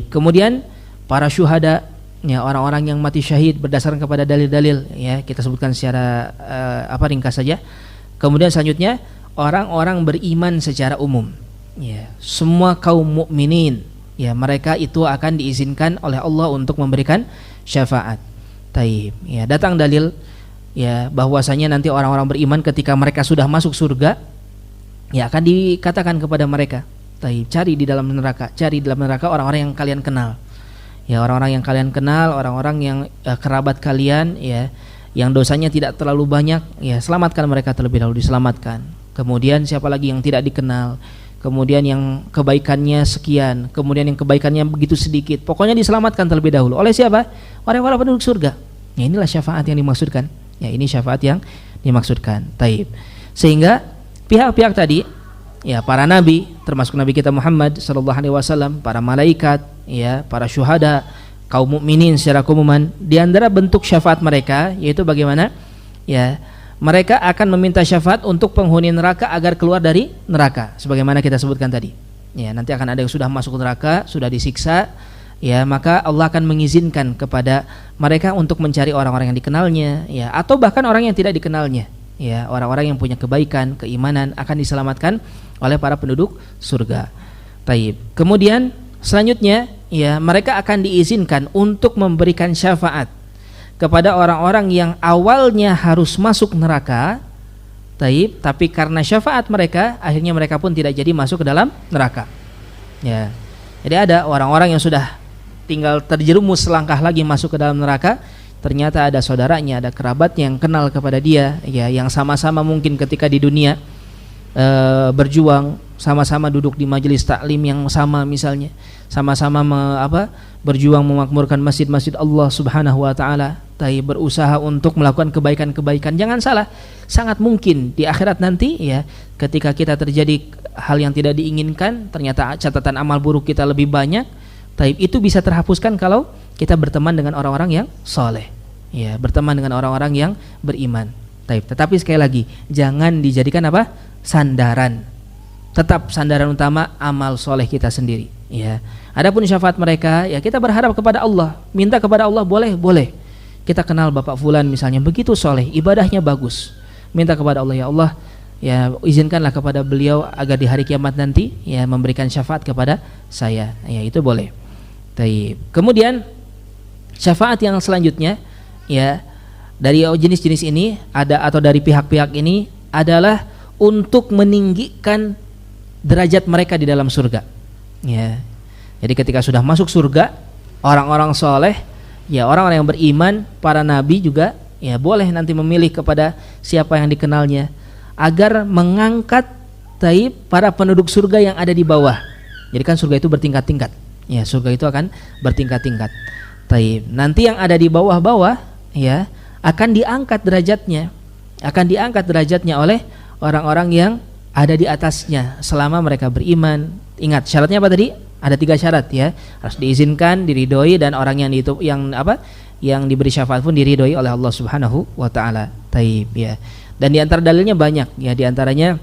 Kemudian para syuhada, ya, orang-orang yang mati syahid berdasarkan kepada dalil-dalil, ya, kita sebutkan secara ringkas saja. Kemudian selanjutnya orang-orang beriman secara umum, ya, semua kaum mukminin, ya, mereka itu akan diizinkan oleh Allah untuk memberikan syafaat. Ya, datang dalil, ya, bahwasanya nanti orang-orang beriman ketika mereka sudah masuk surga, ya, akan dikatakan kepada mereka, cari di dalam neraka orang-orang yang kalian kenal. Ya, orang-orang yang kalian kenal, orang-orang yang kerabat kalian, ya, yang dosanya tidak terlalu banyak, ya, selamatkan mereka terlebih dahulu, diselamatkan. Kemudian siapa lagi yang tidak dikenal, kemudian yang kebaikannya sekian, kemudian yang kebaikannya begitu sedikit, pokoknya diselamatkan terlebih dahulu. Oleh siapa? Oleh para penduduk surga. Ya, inilah syafaat yang dimaksudkan. Ya, ini syafaat yang dimaksudkan. Sehingga pihak-pihak tadi, ya, para nabi, termasuk Nabi kita Muhammad SAW, para malaikat, ya, para syuhada, kaum mukminin secara keumuman, di antara bentuk syafaat mereka yaitu bagaimana? Ya, mereka akan meminta syafaat untuk penghuni neraka agar keluar dari neraka, sebagaimana kita sebutkan tadi. Ya, nanti akan ada yang sudah masuk neraka, sudah disiksa, ya, maka Allah akan mengizinkan kepada mereka untuk mencari orang-orang yang dikenalnya, ya, atau bahkan orang yang tidak dikenalnya. Ya, orang-orang yang punya kebaikan, keimanan akan diselamatkan oleh para penduduk surga. Taib. Kemudian selanjutnya ya mereka akan diizinkan untuk memberikan syafaat kepada orang-orang yang awalnya harus masuk neraka. Taib, tapi karena syafaat mereka akhirnya mereka pun tidak jadi masuk ke dalam neraka. Ya. Jadi ada orang-orang yang sudah tinggal terjerumus selangkah lagi masuk ke dalam neraka, ternyata ada saudaranya, ada kerabatnya yang kenal kepada dia, ya, yang sama-sama mungkin ketika di dunia berjuang, sama-sama duduk di majelis taklim yang sama misalnya, sama-sama berjuang memakmurkan masjid-masjid Allah Subhanahu wa taala, berusaha untuk melakukan kebaikan-kebaikan. Jangan salah, sangat mungkin di akhirat nanti ya, ketika kita terjadi hal yang tidak diinginkan, ternyata catatan amal buruk kita lebih banyak, itu bisa terhapuskan kalau kita berteman dengan orang-orang yang soleh, ya, berteman dengan orang-orang yang beriman. Tetapi sekali lagi, jangan dijadikan sandaran. Tetap sandaran utama amal soleh kita sendiri, ya. Adapun syafaat mereka, ya kita berharap kepada Allah, minta kepada Allah, boleh. Kita kenal Bapak Fulan misalnya, begitu soleh, ibadahnya bagus, minta kepada Allah, ya Allah, ya izinkanlah kepada beliau agar di hari kiamat nanti ya memberikan syafaat kepada saya, ya itu boleh. Kemudian syafaat yang selanjutnya, ya dari jenis-jenis ini ada, atau dari pihak-pihak ini adalah untuk meninggikan derajat mereka di dalam surga, ya. Jadi ketika sudah masuk surga, orang-orang soleh, ya orang-orang yang beriman, para nabi juga, ya boleh nanti memilih kepada siapa yang dikenalnya agar mengangkat para penduduk surga yang ada di bawah. Jadi kan surga itu bertingkat-tingkat, ya surga itu akan bertingkat-tingkat. Nanti yang ada di bawah-bawah, ya akan diangkat derajatnya oleh orang-orang yang ada di atasnya selama mereka beriman. Ingat syaratnya apa tadi? Ada 3 syarat, ya. Harus diizinkan, diridhoi, dan orang yang diberi syafaat pun diridhoi oleh Allah Subhanahu wa taala. Ya. Dan di antara dalilnya banyak, ya, di antaranya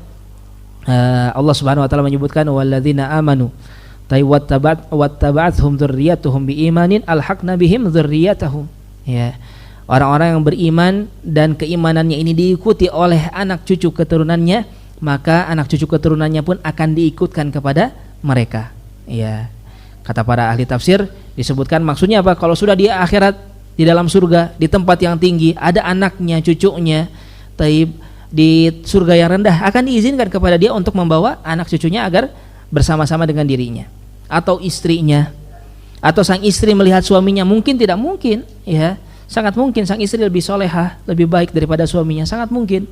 Allah Subhanahu wa taala menyebutkan walladzina amanu wattaba'athum dzurriyyatuhum biimanin alhaqna bihim dzurriyyatahum. Ya. Orang-orang yang beriman dan keimanannya ini diikuti oleh anak cucu keturunannya, maka anak cucu keturunannya pun akan diikutkan kepada mereka. Ya, kata para ahli tafsir disebutkan maksudnya apa? Kalau sudah di akhirat, di dalam surga, di tempat yang tinggi, ada anaknya, cucunya, di surga yang rendah, akan diizinkan kepada dia untuk membawa anak cucunya agar bersama-sama dengan dirinya, atau istrinya, atau sang istri melihat suaminya, mungkin tidak mungkin, ya, sangat mungkin sang istri lebih solehah, lebih baik daripada suaminya, sangat mungkin.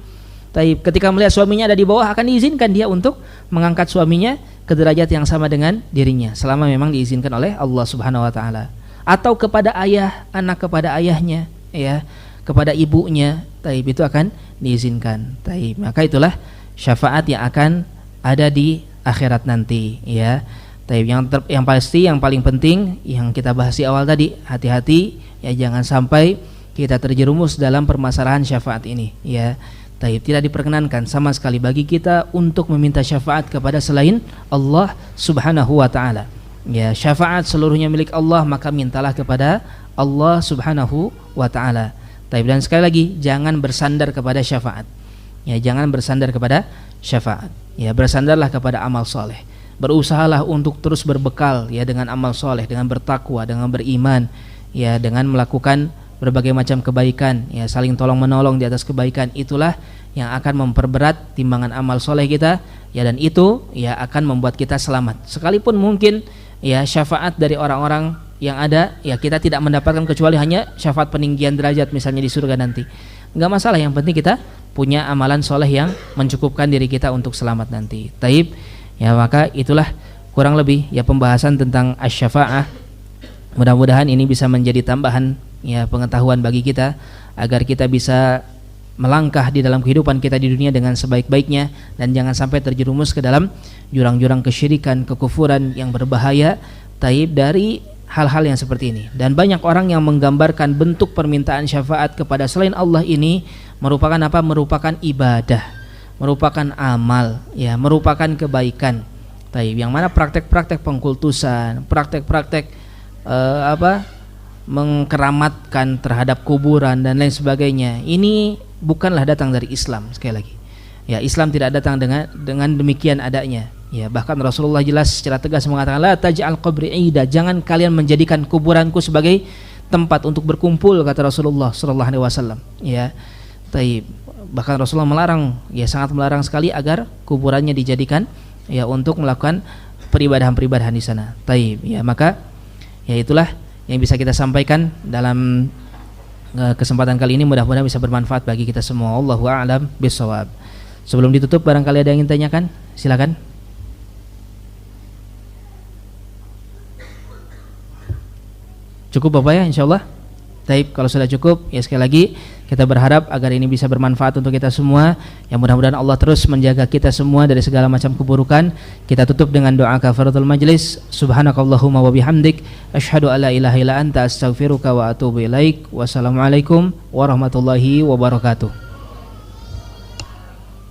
Ketika melihat suaminya ada di bawah, akan diizinkan dia untuk mengangkat suaminya ke derajat yang sama dengan dirinya, selama memang diizinkan oleh Allah Subhanahu wa taala. Atau kepada ayah, anak kepada ayahnya, ya, kepada ibunya, itu akan diizinkan. Maka itulah syafaat yang akan ada di akhirat nanti, ya. Yang pasti, yang paling penting yang kita bahas di awal tadi, hati-hati ya, jangan sampai kita terjerumus dalam permasalahan syafaat ini, ya. Tidak diperkenankan sama sekali bagi kita untuk meminta syafaat kepada selain Allah Subhanahu wa taala. Ya, syafaat seluruhnya milik Allah, maka mintalah kepada Allah Subhanahu wa taala. Dan sekali lagi, jangan bersandar kepada syafaat. Ya, jangan bersandar kepada syafaat. Ya, bersandarlah kepada amal soleh. Berusahalah untuk terus berbekal, ya, dengan amal soleh, dengan bertakwa, dengan beriman, ya, dengan melakukan berbagai macam kebaikan, ya, saling tolong menolong di atas kebaikan. Itulah yang akan memperberat timbangan amal soleh kita, ya, dan itu ya akan membuat kita selamat. Sekalipun mungkin ya syafaat dari orang-orang yang ada, ya kita tidak mendapatkan kecuali hanya syafaat peninggian derajat misalnya di surga nanti, nggak masalah, yang penting kita punya amalan soleh yang mencukupkan diri kita untuk selamat nanti. Ya, maka itulah kurang lebih ya pembahasan tentang asy-syafa'ah. Mudah-mudahan ini bisa menjadi tambahan, ya, pengetahuan bagi kita agar kita bisa melangkah di dalam kehidupan kita di dunia dengan sebaik-baiknya, dan jangan sampai terjerumus ke dalam jurang-jurang kesyirikan, kekufuran yang berbahaya dari hal-hal yang seperti ini. Dan banyak orang yang menggambarkan bentuk permintaan syafaat kepada selain Allah ini merupakan apa? Merupakan ibadah, merupakan amal, ya, merupakan kebaikan. Yang mana praktek-praktek pengkultusan, praktek-praktek mengkeramatkan terhadap kuburan dan lain sebagainya, ini bukanlah datang dari Islam. Sekali lagi, ya, Islam tidak datang dengan demikian adanya. Ya, bahkan Rasulullah jelas secara tegas mengatakan la taj'al qabri ida, jangan kalian menjadikan kuburanku sebagai tempat untuk berkumpul, kata Rasulullah sallallahu alaihi wasallam. Ya. Taib. Bahkan Rasulullah melarang, ya sangat melarang sekali agar kuburannya dijadikan ya untuk melakukan peribadahan-peribadahan di sana. Taib. Ya, maka ya itulah yang bisa kita sampaikan dalam kesempatan kali ini, mudah-mudahan bisa bermanfaat bagi kita semua. Allahu a'lam bishawab. Sebelum ditutup, barangkali ada yang ingin tanyakan, silakan. Cukup Bapak ya, insyaallah. Taib, kalau sudah cukup, ya sekali lagi kita berharap agar ini bisa bermanfaat untuk kita semua. Yang mudah-mudahan Allah terus menjaga kita semua dari segala macam keburukan. Kita tutup dengan doa kafaratul majlis. Subhanakallahumma wa bihamdik, asyhadu alla ilaha illa anta, astaghfiruka wa atubu ilaik. Wassalamualaikum warahmatullahi wabarakatuh.